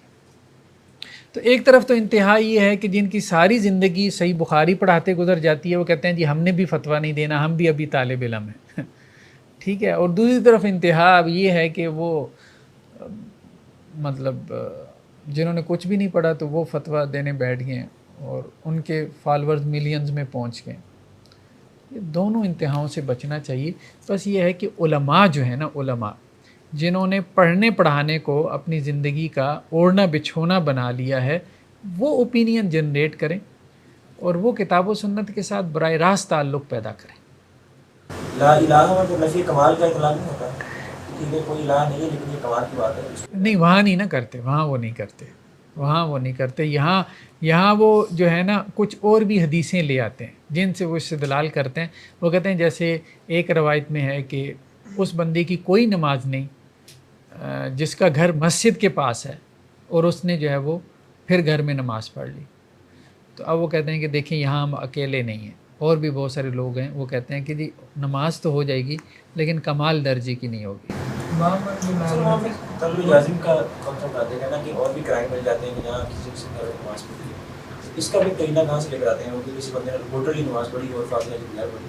تو ایک طرف تو انتہا یہ ہے کہ جن کی ساری زندگی صحیح بخاری پڑھاتے گزر جاتی ہے، وہ کہتے ہیں جی ہم نے بھی فتویٰ نہیں دینا، ہم بھی ابھی طالب علم ہیں. ٹھیک ہے، اور دوسری طرف انتہا اب یہ ہے کہ وہ مطلب جنہوں نے کچھ بھی نہیں پڑھا تو وہ فتویٰ دینے بیٹھ گئے اور ان کے فالورز ملینز میں پہنچ گئے. یہ دونوں انتہاؤں سے بچنا چاہیے. بس یہ ہے کہ علماء جو ہے نا، علماء جنہوں نے پڑھنے پڑھانے کو اپنی زندگی کا اوڑھنا بچھونا بنا لیا ہے وہ اوپینین جنریٹ کریں اور وہ کتاب و سنت کے ساتھ براہ راست تعلق پیدا کریں. لا الہ میں تو نفی کمال کا اطلاق نہیں ہوتا. ٹھیک ہے کوئی الہ نہیں ہے لیکن یہ کمال کی بات ہے. نہیں وہاں نہیں نا کرتے, وہاں وہ نہیں کرتے. یہاں وہ جو ہے نا کچھ اور بھی حدیثیں لے آتے ہیں جن سے وہ استدلال کرتے ہیں. وہ کہتے ہیں جیسے ایک روایت میں ہے کہ اس بندے کی کوئی نماز نہیں جس کا گھر مسجد کے پاس ہے اور اس نے جو ہے وہ پھر گھر میں نماز پڑھ لی. تو اب وہ کہتے ہیں کہ دیکھیں یہاں ہم اکیلے نہیں ہیں, اور بھی بہت سارے لوگ ہیں. وہ کہتے ہیں کہ جی نماز تو ہو جائے گی لیکن کمال درجے کی نہیں ہوگی. تلوی لازم کا کانسیپٹ آتے ہیں نا کہ اور بھی کرائم مل جاتے ہیں کہ جہاں کسی سے گھر میں نماز پڑھی ہے. اس کا بھی قرینہ کہاں سے لے کر آتے ہیں وہ کہ کسی بندے نے ٹوٹلی نماز پڑھی اور فاتحہ کی بغیر پڑھی.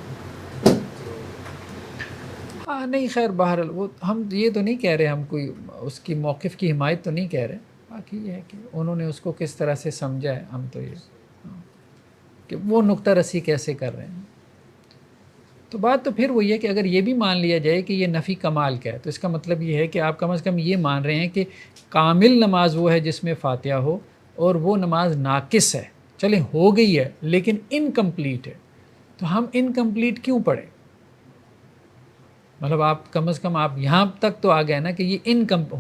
ہاں نہیں خیر بہرحال وہ ہم یہ تو نہیں کہہ رہے, ہم کوئی اس کی موقف کی حمایت تو نہیں کہہ رہے. باقی یہ ہے کہ انہوں نے اس کو کس طرح سے سمجھا ہے, ہم تو یہ کہ وہ نقطہ رسی کیسے کر رہے ہیں. تو بات تو پھر وہی ہے کہ اگر یہ بھی مان لیا جائے کہ یہ نفی کمال کا ہے تو اس کا مطلب یہ ہے کہ آپ کم از کم یہ مان رہے ہیں کہ کامل نماز وہ ہے جس میں فاتحہ ہو اور وہ نماز ناقص ہے. چلیں ہو گئی ہے لیکن انکمپلیٹ ہے, تو ہم انکمپلیٹ کیوں پڑھیں؟ مطلب آپ کم از کم آپ یہاں تک تو آ گئے نا کہ یہ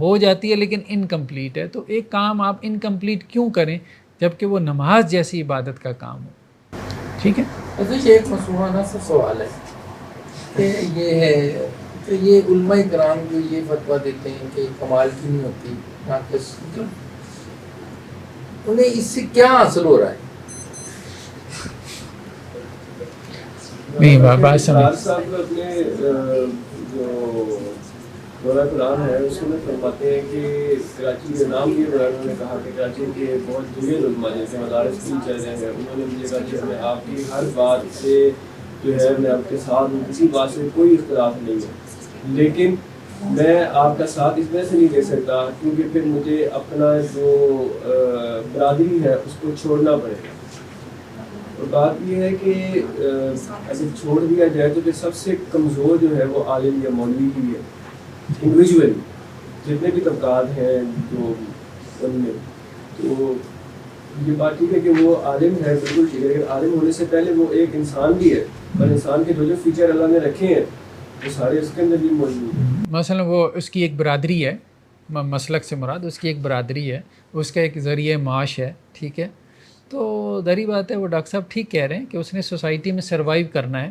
ہو جاتی ہے لیکن انکمپلیٹ ہے. تو ایک کام آپ انکمپلیٹ کیوں کریں جبکہ وہ نماز جیسی عبادت کا کام ہو. ٹھیک ہے. یہ ایک مسئلہ سا سوال ہے کہ یہ ہے کہ یہ علماء کرام جو یہ فتویٰ دیتے ہیں کہ کمال کی نہیں ہوتی ناقص, انہیں اس سے کیا حاصل ہو رہا ہے؟ نہیں بات سمجھ صاحب اپنے جو دورہ قرآن ہے اس میں فرماتے ہیں کہ کراچی کے نام بھی انہوں نے کہا کہ کراچی کے بہت جلیل علماء جیسے مدارس کی چل رہے ہیں, انہوں نے مجھے کہا کہ میں آپ کی ہر بات سے جو ہے میں آپ کے ساتھ ہوں, کسی بات سے کوئی اختلاف نہیں ہے, لیکن میں آپ کا ساتھ اس وجہ سے نہیں دے سکتا کیونکہ پھر مجھے اپنا جو برادری ہے اس کو چھوڑنا پڑے گا. اور بات یہ ہے کہ اگر چھوڑ دیا جائے تو پھر سب سے کمزور جو ہے وہ عالم یا مولوی ہی ہے انڈیویجولی, جتنے بھی طبقات ہیں جو ان میں. تو یہ بات ٹھیک ہے کہ وہ عالم ہے, بالکل ٹھیک ہے, لیکن عالم ہونے سے پہلے وہ ایک انسان بھی ہے, اور انسان کے جو فیچر اللہ نے رکھے ہیں وہ سارے اس کے اندر بھی موجود ہیں. مثلا وہ اس کی ایک برادری ہے, مسلک سے مراد اس کی ایک برادری ہے, اس کا ایک ذریعہ معاش ہے. ٹھیک ہے, تو ظاہری بات ہے وہ ڈاکٹر صاحب ٹھیک کہہ رہے ہیں کہ اس نے سوسائٹی میں سروائیو کرنا ہے.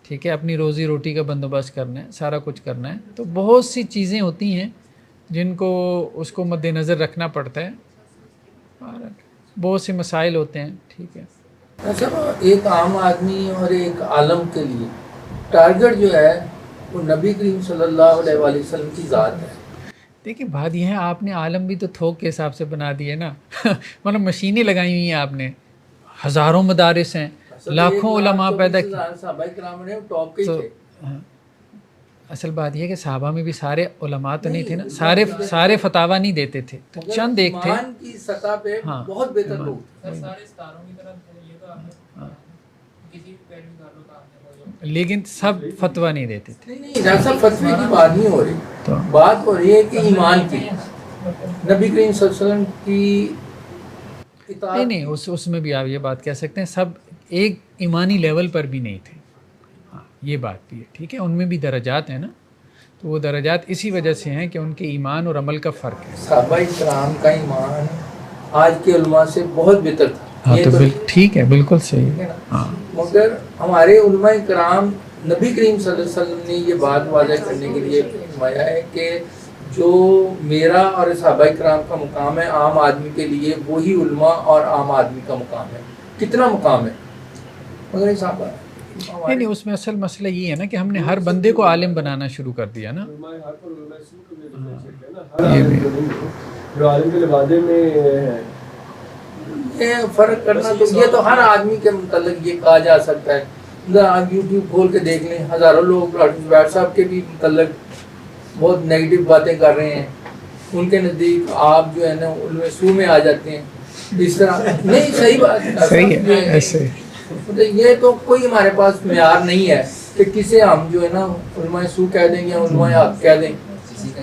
ٹھیک ہے, اپنی روزی روٹی کا بندوبست کرنا ہے, سارا کچھ کرنا ہے. تو بہت سی چیزیں ہوتی ہیں جن کو اس کو مد نظر رکھنا پڑتا ہے, بہت سے مسائل ہوتے ہیں. ٹھیک ہے. اچھا, ایک عام آدمی اور ایک عالم کے لیے ٹارگٹ جو ہے وہ نبی کریم صلی اللہ علیہ وآلہ وسلم کی ذات ہے. دیکھیں بات یہ ہے آپ نے عالم بھی تو تھوک کے حساب سے بنا دیے نا. مطلب مشینیں لگائی ہوئی ہیں آپ نے, ہزاروں مدارس ہیں, لاکھوں علماء پیدا کیے. صحابہ کرام نے ٹاپ کے تھے. اصل بات یہ ہے کہ صحابہ میں بھی سارے علماء تو نہیں تھے نا, سارے فتاویٰ نہیں دیتے تھے, تو چند ایک تھے. ایمان کی سطح پہ بہت بہتر لوگ لیکن سب فتویٰ نہیں دیتے تھے. نہیں, سب فتوے کی بات نہیں ہو رہی, بات ہو رہی ہے کہ ایمان کی, نبی کریم صلی اللہ علیہ وسلم کی اطاعت. نہیں اس میں بھی آپ یہ بات کہہ سکتے ہیں سب ایک ایمانی لیول پر بھی نہیں تھے. ہاں یہ بات بھی ہے. ٹھیک ہے, ان میں بھی درجات ہیں نا, تو وہ درجات اسی وجہ سے ہیں کہ ان کے ایمان اور عمل کا فرق ہے. صحابہ کرام کا ایمان آج کے علماء سے بہت بہتر تھا. ہاں تو ٹھیک ہے, بالکل صحیح. ہاں مگر ہمارے علماء کرام نبی کریم صلی اللہ علیہ وسلم نے یہ بات واضح کرنے کے لیے فرمایا ہے کہ جو میرا اور صحابہ کرام کا مقام ہے عام آدمی کے لیے وہی علماء اور عام آدمی کا مقام ہے. کتنا مقام ہے؟ مگر صحابہ نہیں, اس میں اصل مسئلہ یہ ہے نا کہ ہم نے ہر بندے کو عالم بنانا شروع کر دیا نا. جو عالم کے لبادے میں یہ فرق کرنا, تو یہ تو ہر آدمی کے متعلق یہ کہا جا سکتا ہے. آپ یوٹیوب کھول کے دیکھ لیں, ہزاروں لوگ ڈاکٹر صاحب کے بھی متعلق بہت نیگیٹو باتیں کر رہے ہیں. ان کے نزدیک آپ جو ہے نا علم سو میں آ جاتے ہیں. اس طرح نہیں, صحیح بات ہے ایسے. یہ تو کوئی ہمارے پاس معیار نہیں ہے کہ کسے ہم جو ہے نا علماء سو کہہ دیں یا علماء حق کہہ دیں.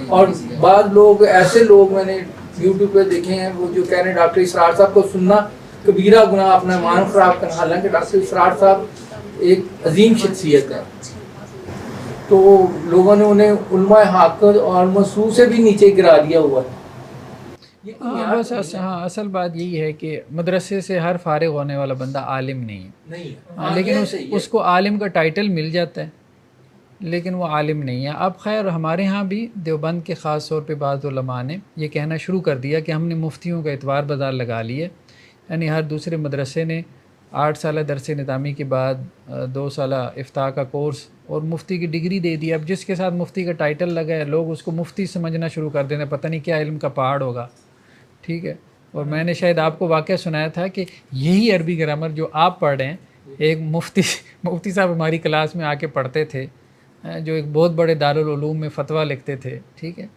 اور بعض لوگ ایسے لوگ میں نے یوٹیوب پہ دیکھے ہیں وہ جو کہہ رہے ہیں ڈاکٹر اسرار صاحب کو سننا کبیرہ گناہ اپنا ایمان خراب کرنا، حالانکہ ڈاکٹر اسرار صاحب ایک عظیم شخصیت ہے، تو لوگوں نے انہیں علماء حق اور مسعود سے بھی نیچے گرا دیا ہوا ہے۔ بس اصل بات یہی ہے کہ مدرسے سے ہر فارغ ہونے والا بندہ عالم نہیں ہے، لیکن اس کو عالم کا ٹائٹل مل جاتا ہے لیکن وہ عالم نہیں ہے۔ اب خیر ہمارے ہاں بھی دیوبند کے خاص طور پہ بعض علماء نے یہ کہنا شروع کر دیا کہ ہم نے مفتیوں کا اعتبار بازار لگا لی ہے، یعنی ہر دوسرے مدرسے نے 8 سالہ درس نظامی کے بعد 2 سالہ افتاء کا کورس اور مفتی کی ڈگری دے دی۔ اب جس کے ساتھ مفتی کا ٹائٹل لگا ہے لوگ اس کو مفتی سمجھنا شروع کر دیتے ہیں، پتہ نہیں کیا علم کا پہاڑ ہوگا، ٹھیک ہے۔ اور میں نے شاید آپ کو واقعہ سنایا تھا کہ یہی عربی گرامر جو آپ پڑھ رہے ہیں، ایک مفتی صاحب ہماری کلاس میں آ کے پڑھتے تھے، جو ایک بہت بڑے دارالعلوم میں فتویٰ لکھتے تھے، ٹھیک ہے،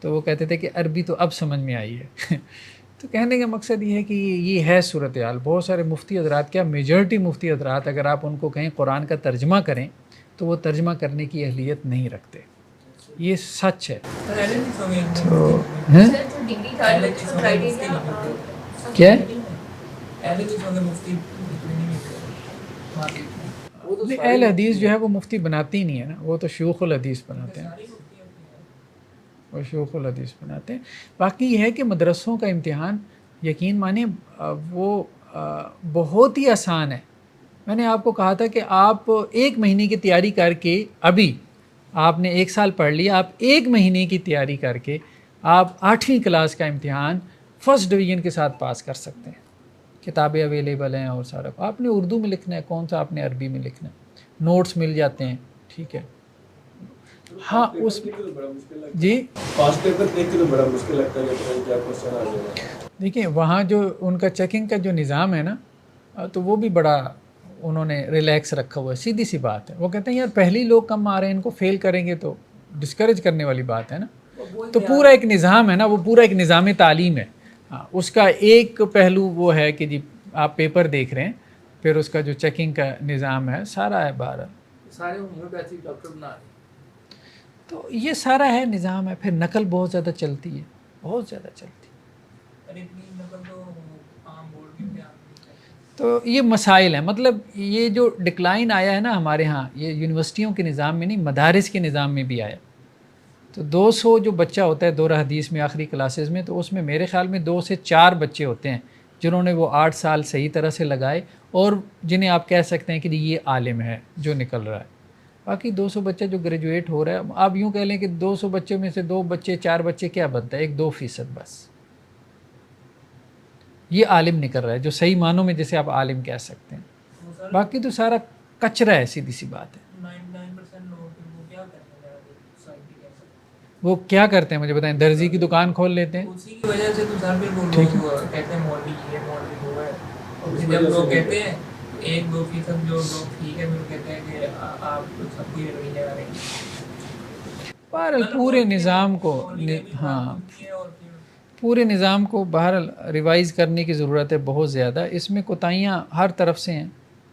تو وہ کہتے تھے کہ عربی تو اب سمجھ میں آئی ہے۔ تو کہنے کا مقصد یہ ہے کہ یہ ہے صورتحال۔ بہت سارے مفتی حضرات، کیا میجورٹی مفتی حضرات اگر آپ ان کو کہیں قرآن کا ترجمہ کریں تو وہ ترجمہ کرنے کی اہلیت نہیں رکھتے، یہ سچ ہے۔ کیا اہل حدیث جو ہے وہ مفتی بناتی ہی نہیں ہے نا، وہ تو شیوخ الحدیث بناتے ہیں، وہ شیوخ الحدیث بناتے ہیں۔ باقی یہ ہے کہ مدرسوں کا امتحان یقین مانیں وہ بہت ہی آسان ہے۔ میں نے آپ کو کہا تھا کہ آپ 1 مہینے کی تیاری کر کے، ابھی آپ نے 1 سال پڑھ لیا، آپ 1 مہینے کی تیاری کر کے آپ 8ویں کلاس کا امتحان فرسٹ ڈویژن کے ساتھ پاس کر سکتے ہیں۔ کتابیں اویلیبل ہیں اور سارا، آپ نے اردو میں لکھنا ہے، کون سا آپ نے عربی میں لکھنا ہے، نوٹس مل جاتے ہیں، ٹھیک ہے۔ ہاں اس جی پاسٹ پیپر دیکھ کے تو بڑا مشکل لگتا ہے کہ کیا کوسچن آ جائے گا۔ دیکھیں وہاں جو ان کا چیکنگ کا جو نظام ہے نا، تو وہ بھی بڑا انہوں نے ریلیکس رکھا ہوا ہے، سیدھی سی بات ہے۔ وہ کہتے ہیں یار پہلی لوگ کم آ رہے ہیں، ان کو فیل کریں گے تو ڈسکریج کرنے والی بات ہے نا۔ تو پورا ایک نظام ہے نا، وہ پورا ایک نظام تعلیم ہے۔ ہاں اس کا ایک پہلو وہ ہے کہ جی آپ پیپر دیکھ رہے ہیں، پھر اس کا جو چیکنگ کا نظام ہے سارا ہے باہر، سارے ہومیوپیتھی ڈاکٹر بنا رہے ہیں، تو یہ سارا ہے نظام ہے۔ پھر نقل بہت زیادہ چلتی ہے، بہت زیادہ چلتی ہے، تو یہ مسائل ہیں۔ مطلب یہ جو ڈکلائن آیا ہے نا ہمارے ہاں، یہ یونیورسٹیوں کے نظام میں نہیں، مدارس کے نظام میں بھی آیا۔ تو 200 جو بچہ ہوتا ہے دورہ حدیث میں آخری کلاسز میں، تو اس میں میرے خیال میں 2 سے 4 بچے ہوتے ہیں جنہوں نے وہ 8 سال صحیح طرح سے لگائے اور جنہیں آپ کہہ سکتے ہیں کہ یہ عالم ہے جو نکل رہا ہے۔ باقی 200 بچہ جو گریجویٹ ہو رہا ہے، آپ یوں کہہ لیں کہ 200 بچوں میں سے 2 بچے 4 بچے کیا بنتا ہے، 1-2% بس، یہ عالم نکل رہا ہے جو صحیح معنوں میں جسے آپ عالم کہہ سکتے ہیں۔ باقی تو سارا کچرا ہے، سیدھی سی بات ہے۔ وہ کیا کرتے ہیں مجھے بتائیں، درزی کی دکان کھول لیتے ہیں، اسی کی وجہ سے تو سر پہ وہ لوگ کہتے ہیں مولوی یہ مولوی وہ ہے، اور جب لوگ کہتے ہیں 1-2% جو لوگ ٹھیک ہے پھر کہتے ہیں کہ آپ سب کو یہ رویہ آ رہے ہیں۔ بہرحال پورے نظام کو، ہاں پورے نظام کو بہرحال ریوائز کرنے کی ضرورت ہے بہت زیادہ۔ اس میں کوتاہیاں ہر طرف سے ہیں،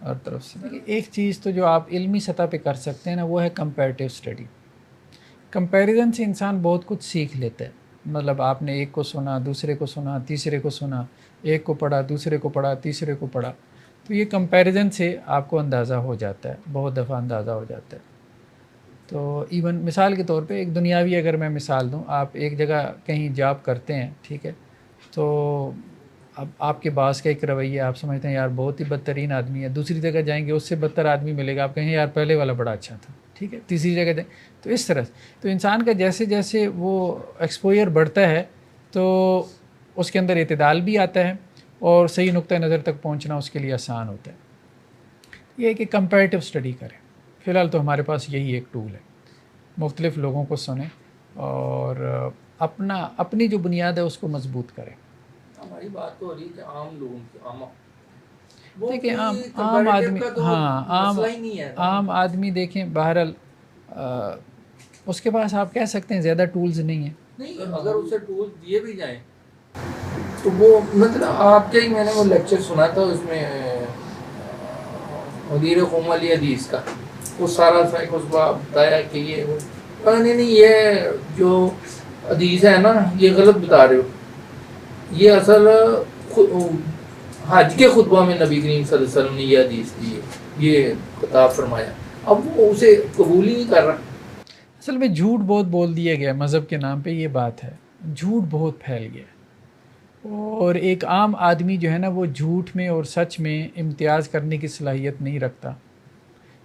ہر طرف سے۔ ایک چیز تو جو آپ علمی سطح پہ کر سکتے ہیں نا، وہ ہے کمپیریٹیو اسٹڈی۔ کمپیریزن سے انسان بہت کچھ سیکھ لیتا ہے۔ مطلب آپ نے ایک کو سنا، دوسرے کو سنا، تیسرے کو سنا، ایک کو پڑھا، دوسرے کو پڑھا، تیسرے کو پڑھا، تو یہ کمپیریزن سے آپ کو اندازہ ہو جاتا ہے، بہت دفعہ اندازہ ہو جاتا ہے۔ تو ایون مثال کے طور پہ ایک دنیاوی اگر میں مثال دوں، آپ ایک جگہ کہیں جاب کرتے ہیں، ٹھیک ہے، تو اب آپ کے باس کا ایک رویہ آپ سمجھتے ہیں یار بہت ہی بدترین آدمی ہے، دوسری جگہ جائیں گے اس سے بدتر آدمی ملے گا، آپ کہیں یار پہلے والا بڑا اچھا تھا، ٹھیک ہے، تیسری جگہ جائیں، تو اس طرح تو انسان کا جیسے جیسے وہ ایکسپوئر بڑھتا ہے تو اس کے اندر اعتدال بھی آتا ہے اور صحیح نقطہ نظر تک پہنچنا اس کے لیے آسان ہوتا ہے۔ یہ ہے کہ کمپیریٹیو اسٹڈی کریں۔ فی الحال تو ہمارے پاس یہی ایک ٹول ہے، مختلف لوگوں کو سنیں اور اپنی جو بنیاد ہے اس کو مضبوط کریں۔ ہماری بات تو ہو رہی ہے کہ عام لوگوں کی، دیکھیں عام آدمی، ہاں عام آدمی دیکھیں بہرحال اس کے پاس آپ کہہ سکتے ہیں زیادہ ٹولز نہیں ہیں۔ نہیں، اگر اسے ٹولز دیے بھی جائیں تو وہ مطلب آپ کے ہی میں نے وہ لیکچر سنا تھا، اس میں مدیر قوم علی حدیث کا وہ سارا اس بتایا کہ یہ نہیں یہ جو حدیث ہے نا یہ غلط بتا رہے ہو، یہ اصل حج کے خطبہ میں نبی کریم صلی اللہ علیہ وسلم نے یہ حدیث دی ہے، یہ خطاب فرمایا، اب وہ اسے قبول ہی نہیں کر رہا۔ اصل میں جھوٹ بہت بول دیا گیا مذہب کے نام پہ، یہ بات ہے، جھوٹ بہت پھیل گیا، اور ایک عام آدمی جو ہے نا وہ جھوٹ میں اور سچ میں امتیاز کرنے کی صلاحیت نہیں رکھتا،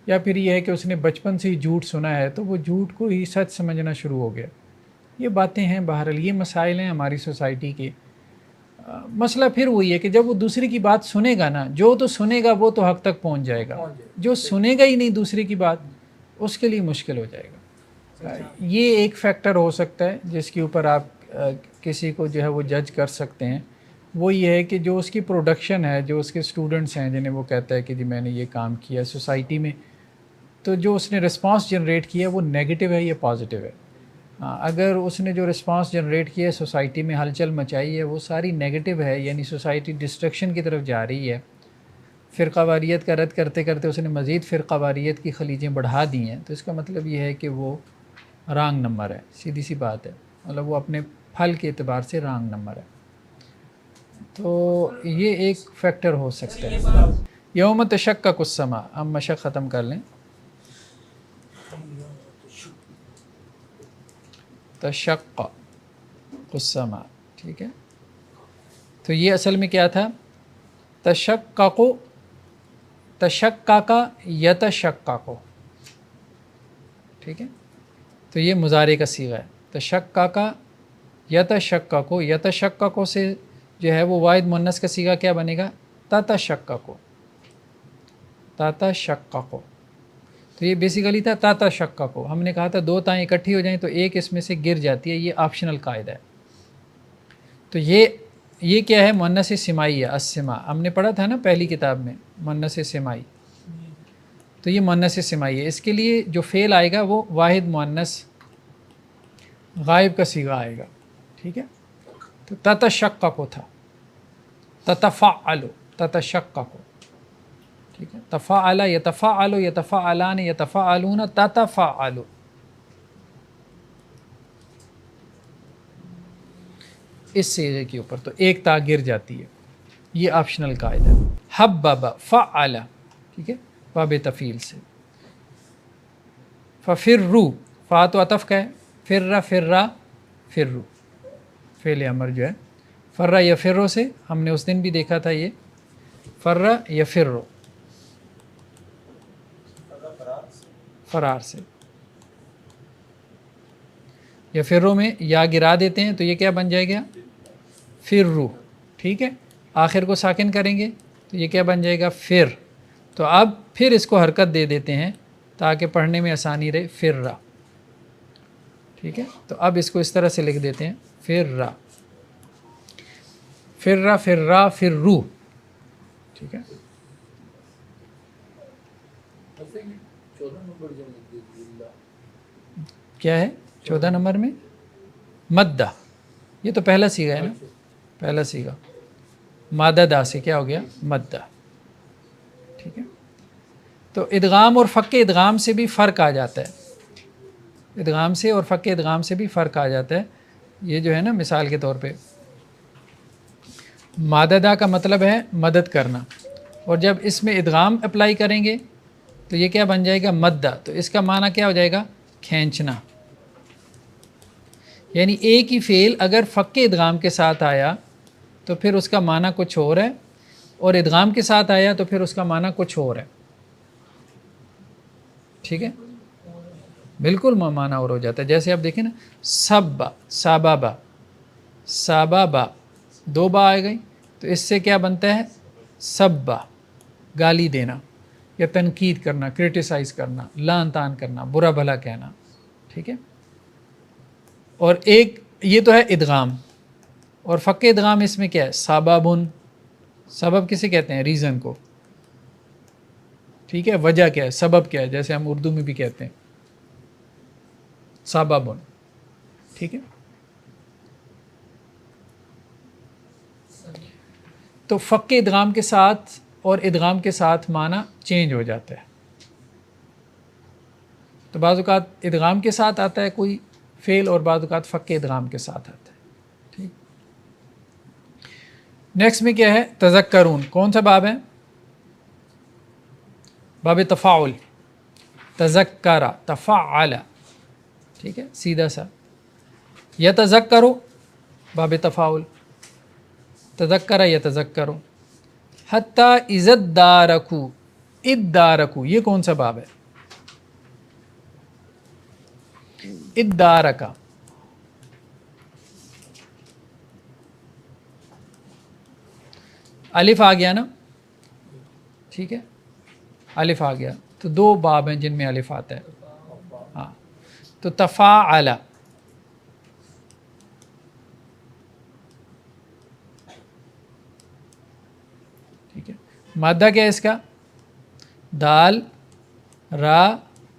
یا پھر یہ ہے کہ اس نے بچپن سے ہی جھوٹ سنا ہے تو وہ جھوٹ کو ہی سچ سمجھنا شروع ہو گیا۔ یہ باتیں ہیں، بہرحال یہ مسائل ہیں ہماری سوسائٹی کے۔ مسئلہ پھر وہی ہے کہ جب وہ دوسرے کی بات سنے گا نا، جو تو سنے گا وہ تو حق تک پہنچ جائے گا، جو سنے گا ہی نہیں دوسرے کی بات اس کے لیے مشکل ہو جائے گا۔ یہ ایک فیکٹر ہو سکتا ہے جس کے اوپر آپ کسی کو جو ہے وہ جج کر سکتے ہیں، وہ یہ ہے کہ جو اس کی پروڈکشن ہے، جو اس کے اسٹوڈنٹس ہیں جنہیں وہ کہتا ہے کہ جی میں نے یہ کام کیا سوسائٹی میں، تو جو اس نے رسپانس جنریٹ کیا وہ نیگیٹو ہے یا پازیٹیو ہے۔ اگر اس نے جو رسپانس جنریٹ کیا ہے سوسائٹی میں ہلچل مچائی ہے وہ ساری نیگیٹو ہے، یعنی سوسائٹی ڈسٹرکشن کی طرف جا رہی ہے، فرقہ واریت کا رد کرتے کرتے اس نے مزید فرقہ واریت کی خلیجیں بڑھا دی ہیں، تو اس کا مطلب یہ ہے کہ وہ رانگ نمبر ہے، سیدھی سی بات ہے، مطلب وہ اپنے پھل کے اعتبار سے رانگ نمبر ہے۔ تو یہ ایک فیکٹر ہو سکتا ہے۔ یوم تشقق السماء، ہم مشق ختم کر لیں، تشقق السماء، ٹھیک ہے، تو یہ اصل میں کیا تھا؟ تشقق، تشقق یتشقق، ٹھیک ہے، تو یہ مضارع کا صیغہ ہے، تشقق یتشقق، یتشقق سے جو ہے وہ واحد مؤنث کا صیغہ کیا بنے گا؟ تتشقق، تتشقق، تو یہ بیسیکلی تھا تتشقق۔ ہم نے کہا تھا دو تائیں اکٹھی ہو جائیں تو ایک اس میں سے گر جاتی ہے، یہ آپشنل قاعدہ ہے۔ تو یہ کیا ہے؟ مؤنث سمائی ہے، السماء، ہم نے پڑھا تھا نا پہلی کتاب میں مؤنث سمائی، تو یہ مؤنث سمائی ہے۔ اس کے لیے جو فعل آئے گا وہ واحد مؤنث غائب کا صیغہ آئے گا، ٹھیک ہے، تو تتشقق تھا، تتفعل، تتشقق، ٹھیک ہے، تفاعل یتفاعل یتفاعلان یتفاعلون تتفاعل، اس صیغے کے اوپر تو ایک تا گر جاتی ہے، یہ آپشنل قاعدہ ہے۔ حبب، فعل، ٹھیک ہے، باب تفعیل سے۔ ففروا، فا تو عطف کا ہے، فرا فرا فرو، فعل امر جو ہے، فرا یفرو سے ہم نے اس دن بھی دیکھا تھا، یہ فرا یفرو، فرار سے، یفرو میں یا گرا دیتے ہیں تو یہ کیا بن جائے گا؟ فرو، ٹھیک ہے، آخر کو ساکن کریں گے تو یہ کیا بن جائے گا؟ فر، تو اب پھر اس کو حرکت دے دیتے ہیں تاکہ پڑھنے میں آسانی رہے، فرا، ٹھیک ہے، تو اب اس کو اس طرح سے لکھ دیتے ہیں، فرا، فرا فرا فرو، ٹھیک ہے۔ کیا ہے 14 نمبر میں؟ مدہ، یہ تو پہلا صیغہ ہے نا، پہلا صیغہ، مادہ دا سے کیا ہو گیا؟ مدہ، ٹھیک ہے۔ تو ادغام اور فک ادغام سے بھی فرق آ جاتا ہے، ادغام سے اور فک ادغام سے بھی فرق آ جاتا ہے۔ یہ جو ہے نا مثال کے طور پہ مادہ دا کا مطلب ہے مدد کرنا، اور جب اس میں ادغام اپلائی کریں گے تو یہ کیا بن جائے گا؟ مدہ، تو اس کا معنی کیا ہو جائے گا؟ کھینچنا، یعنی ایک ہی فعل اگر فک ادغام کے ساتھ آیا تو پھر اس کا معنی کچھ اور ہے، اور ادغام کے ساتھ آیا تو پھر اس کا معنی کچھ اور ہے، ٹھیک ہے، بالکل معنی اور ہو جاتا ہے۔ جیسے آپ دیکھیں نا، سبا، سابابا، سابابا، دو با آ گئی تو اس سے کیا بنتا ہے؟ سبا، گالی دینا یا تنقید کرنا، کرٹیسائز کرنا، لعن طعن کرنا، برا بھلا کہنا، ٹھیک ہے۔ اور ایک یہ تو ہے ادغام، اور فک ادغام اس میں کیا ہے؟ سببن، سبب کسے کہتے ہیں؟ ریزن کو، ٹھیک ہے، وجہ کیا ہے؟ سبب کیا ہے؟ جیسے ہم اردو میں بھی کہتے ہیں سببن، ٹھیک ہے۔ تو فک ادغام کے ساتھ اور ادغام کے ساتھ معنی چینج ہو جاتا ہے۔ تو بعض اوقات ادغام کے ساتھ آتا ہے کوئی فعل اور بعض اوقات فک ادغام کے ساتھ آتا ہے. ٹھیک. نیکسٹ میں کیا ہے؟ تذکرون. کون سا باب ہے؟ باب تفاعل. تذکر تفعل. ٹھیک ہے، سیدھا سا. یتذکرو باب تفاعل. تذکر یتذکرو. حتی اذا ادارکو. ادارکو یہ کون سا باب ہے؟ ادارکا. الف آ گیا نا، ٹھیک ہے، الف آ گیا تو دو باب ہیں جن میں الف آتا ہے. ہاں تو تفاعل. ٹھیک ہے، مادہ کیا ہے اس کا؟ دال را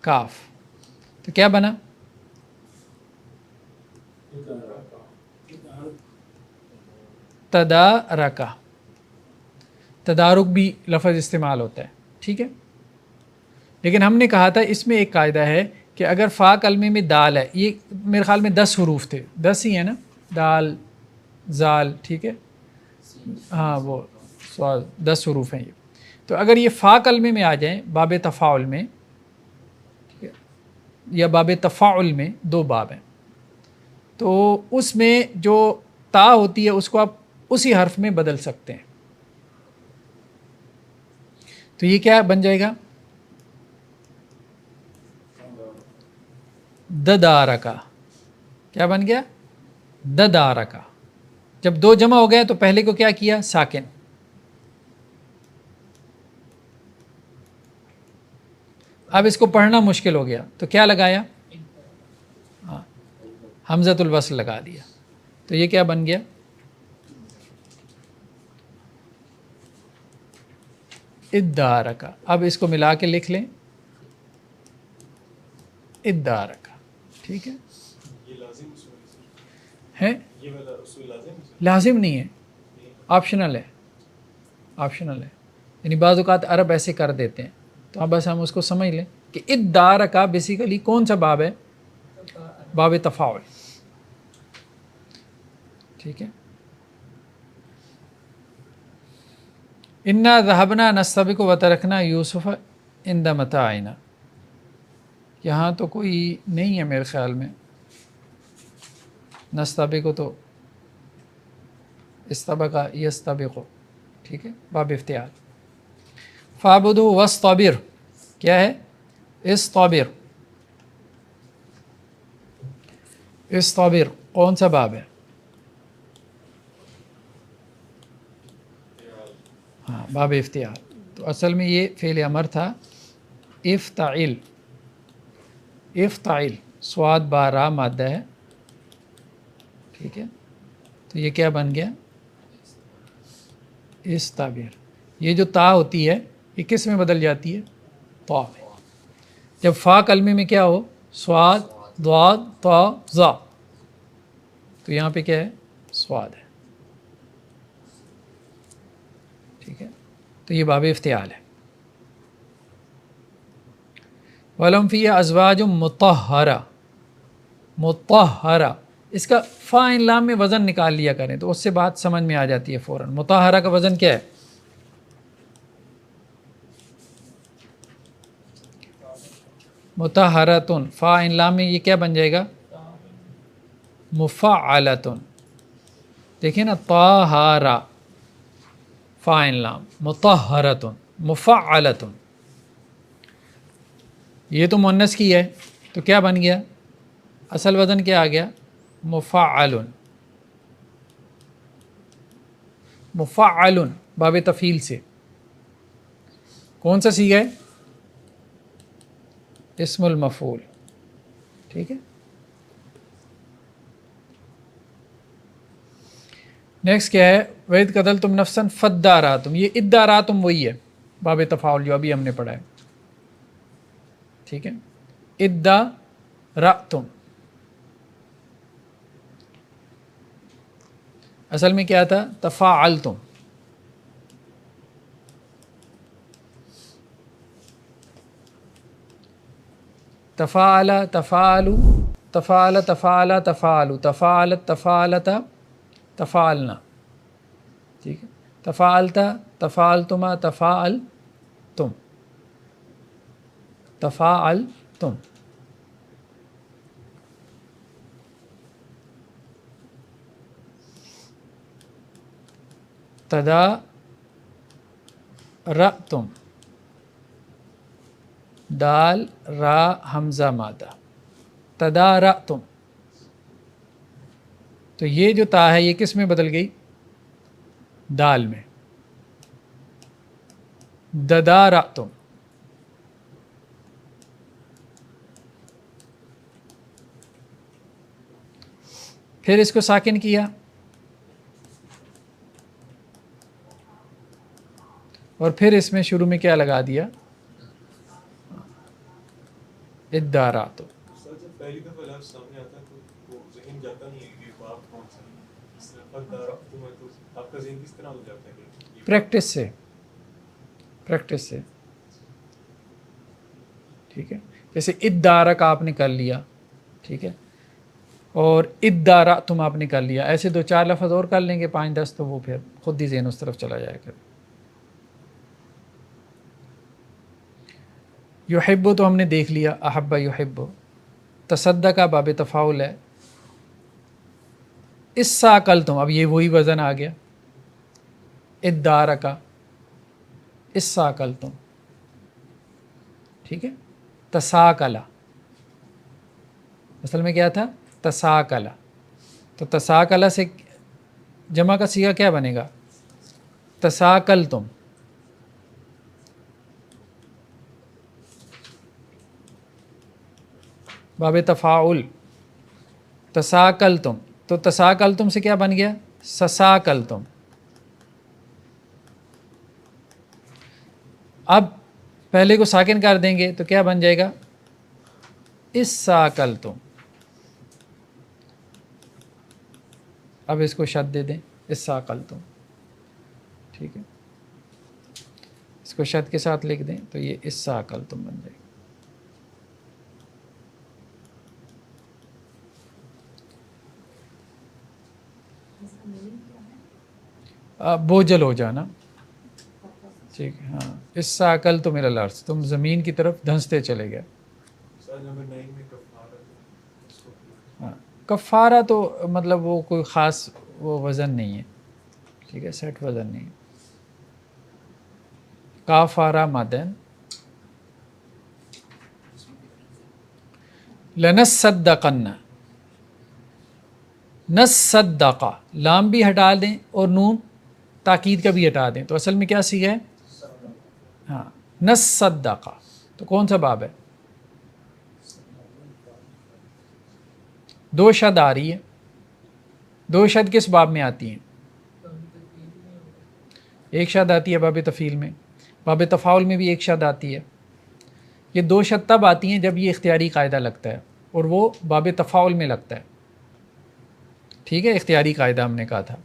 کاف. تو کیا بنا؟ تدارکا. تدارک بھی لفظ استعمال ہوتا ہے. ٹھیک ہے، لیکن ہم نے کہا تھا اس میں ایک قاعدہ ہے کہ اگر فا کلمے میں دال ہے، یہ میرے خیال میں 10 حروف تھے، 10 ہی ہیں نا، دال زال. ٹھیک ہے، ہاں وہ 10 حروف ہیں یہ. تو اگر یہ فا کلمے میں آ جائیں باب تفاعل میں، ٹھیک ہے، یا باب تفاعل میں، دو باب ہیں، تو اس میں جو تا ہوتی ہے اس کو آپ اسی حرف میں بدل سکتے ہیں. تو یہ کیا بن جائے گا؟ ددارکا. کیا بن گیا؟ ددارکا. جب دو جمع ہو گئے تو پہلے کو کیا کیا؟ ساکن. اب اس کو پڑھنا مشکل ہو گیا تو کیا لگایا؟ ہاں حمزۃ الوصل لگا دیا. تو یہ کیا بن گیا؟ ادارکا. اب اس کو ملا کے لکھ لیں، ادارکا. ٹھیک ہے، یہ لازم اصول ہے یہ والا اصول لازم لازم نہیں ہے، آپشنل ہے. آپشنل ہے، یعنی بعض اوقات عرب ایسے کر دیتے ہیں، تو اب بس ہم اس کو سمجھ لیں کہ ادارکا بیسیکلی کون سا باب ہے؟ باب تفاعل. ٹھیک ہے. انا ذهبنا نستبق وترکنا یوسف عند متاعنا. یہاں تو کوئی نہیں ہے میرے خیال میں. نستبق تو استبق یستبق. ٹھیک ہے، باب افتعال. فاعبدوا واصطبر. کیا ہے؟ اصطبر. اصطبر کون سا باب ہے؟ ہاں باب افتعال. تو اصل میں یہ فعل امر تھا. افتعل. افتعل سواد بارا مادہ ہے. ٹھیک ہے، تو یہ کیا بن گیا؟ استابر. یہ جو تا ہوتی ہے یہ کس میں بدل جاتی ہے؟ طا میں. جب فا کلمے میں کیا ہو؟ سواد ضاد طا ظا. تو یہاں پہ کیا ہے؟ سواد ہے. ٹھیک ہے، تو یہ باب افتعال ہے. وَلَهُمْ فِيهَا أَزْوَاجٌ مُطَهَّرَةٌ. مطہرہ، اس کا فا ان لام میں وزن نکال لیا کریں تو اس سے بات سمجھ میں آ جاتی ہے فوراً. مطہرہ کا وزن کیا ہے؟ مطہرۃن. فا ان لام میں یہ کیا بن جائے گا؟ مفعلۃن. دیکھیں نا، طاہرہ فا ان لام، مطہرۃن مفعلۃن. یہ تو مؤنث کی ہے تو کیا بن گیا؟ اصل وزن کیا آ گیا؟ مفعل. مفعل باب تفعیل سے. کون سا صیغہ ہے؟ اسم المفعول. ٹھیک ہے، نیکسٹ کیا ہے؟ وَإِذْ قَتَلْتُمْ نَفْسًا فَادَّارَأْتُمْ. یہ اداراتم وہی ہے باب تفاعل جو ابھی ہم نے پڑھا ہے. ٹھیک ہے، ادارأتم. اصل میں کیا تھا؟ تفاعلتم. تفاعل تفاعلو، تفاعل تفاعل تفاعلو، تفاعلت تفاعلت تفاعلنا، ٹھیک ہے. تفاعلت تفاعلتما تفاعلتم، تفاعلتم. تدارأتم، دال را حمزہ مادہ، تدارأتم. تو یہ جو تا ہے یہ کس میں بدل گئی؟ دال میں. ددارأتم. پھر اس کو ساکن کیا اور پھر اس میں شروع میں کیا لگا دیا؟ ادارات. سر جب پہلی دفعہ لفظ سامنے آتا ہے تو ذہن جاتا نہیں ہے کہ باب کون سا ہے. اس طرح اداراتم ہے تو آپ کا ذہن کس طرح ہو جاتا ہے کہ پریکٹس سے، پریکٹس سے، ٹھیک ہے. جیسے ادارک آپ نے کر لیا، ٹھیک ہے، اور اداراتم آپ نے کر لیا، ایسے 2-4 لفظ اور کر لیں گے 5-10 تو وہ پھر خود ہی ذہن اس طرف چلا جائے گا. یحب تو ہم نے دیکھ لیا، احب یحب. تصدق باب تفاعل ہے. اساکلتم، اب یہ وہی وزن آ گیا. ادارک اساکلتم، ٹھیک ہے. تساکلا، اصل میں کیا تھا؟ تساکلا. تو تساکلا سے جمع کا صیغہ کیا بنے گا؟ تساکلتم. باب تفاعل تساکلتم. تو تساکلتم سے کیا بن گیا؟ سساکلتم. اب پہلے کو ساکن کر دیں گے تو کیا بن جائے گا؟ اساکلتم. اب اس کو شد دے دیں، اساکلتم، ٹھیک ہے. اس کو شد کے ساتھ لکھ دیں تو یہ اساکلتم بن جائے گا. بوجھل ہو جانا، ٹھیک ہے. ہاں، اس ساکل تو میرا لارس، تم زمین کی طرف دھنستے چلے گئے. سر نمبر 9 میں کفارہ. ہاں، کفارہ تو مطلب وہ کوئی خاص وہ وزن نہیں ہے، ٹھیک ہے، سیٹ وزن نہیں ہے. کافارہ مادن. لنصدقن، نصدقہ، لام بھی ہٹا دیں اور نون تاکید کا بھی ہٹا دیں تو اصل میں کیا صیغہ ہے؟ ہاں، نصدقہ. تو کون سا باب ہے؟ 2 شد آ رہی ہے. 2 شد کس باب میں آتی ہیں؟ ایک شد آتی ہے باب تفعیل میں، باب تفاعل میں بھی ایک شد آتی ہے. یہ 2 شد تب آتی ہیں جب یہ اختیاری قاعدہ لگتا ہے اور وہ باب تفاعل میں لگتا ہے، ٹھیک ہے. اختیاری قاعدہ ہم نے کہا تھا.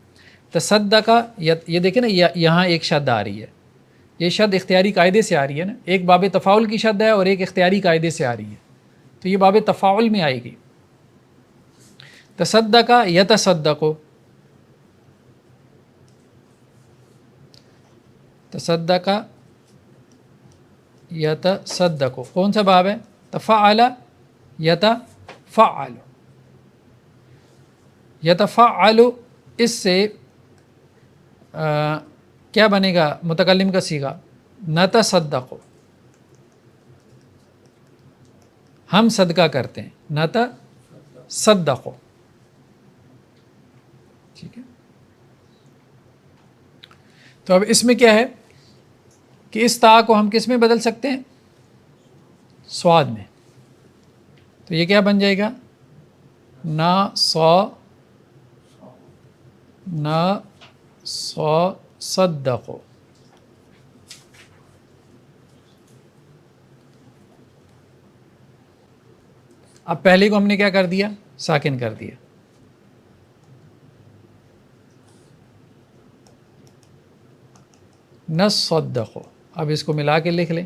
تصدقہ، یہ دیکھیں نا، یہاں ایک شد آ رہی ہے. یہ شد اختیاری قاعدے سے آ رہی ہے نا، ایک باب تفاعل کی شد ہے اور ایک اختیاری قاعدے سے آ رہی ہے، تو یہ باب تفاعل میں آئے گی. تصدقہ یتصدقو، تصدقہ یتصدقو کون سا باب ہے؟ تفعل یتفعل. یتفعل اس سے کیا بنے گا متکلم کا صیغہ؟ نتصدقو، ہم صدقہ کرتے ہیں. نتصدقو، ٹھیک ہے. تو اب اس میں کیا ہے کہ اس تا کو ہم کس میں بدل سکتے ہیں؟ سواد میں. تو یہ کیا بن جائے گا؟ صدقو. اب پہلے کو ہم نے کیا کر دیا؟ ساکن کر دیا. نصدقو. اب اس کو ملا کے لکھ لیں.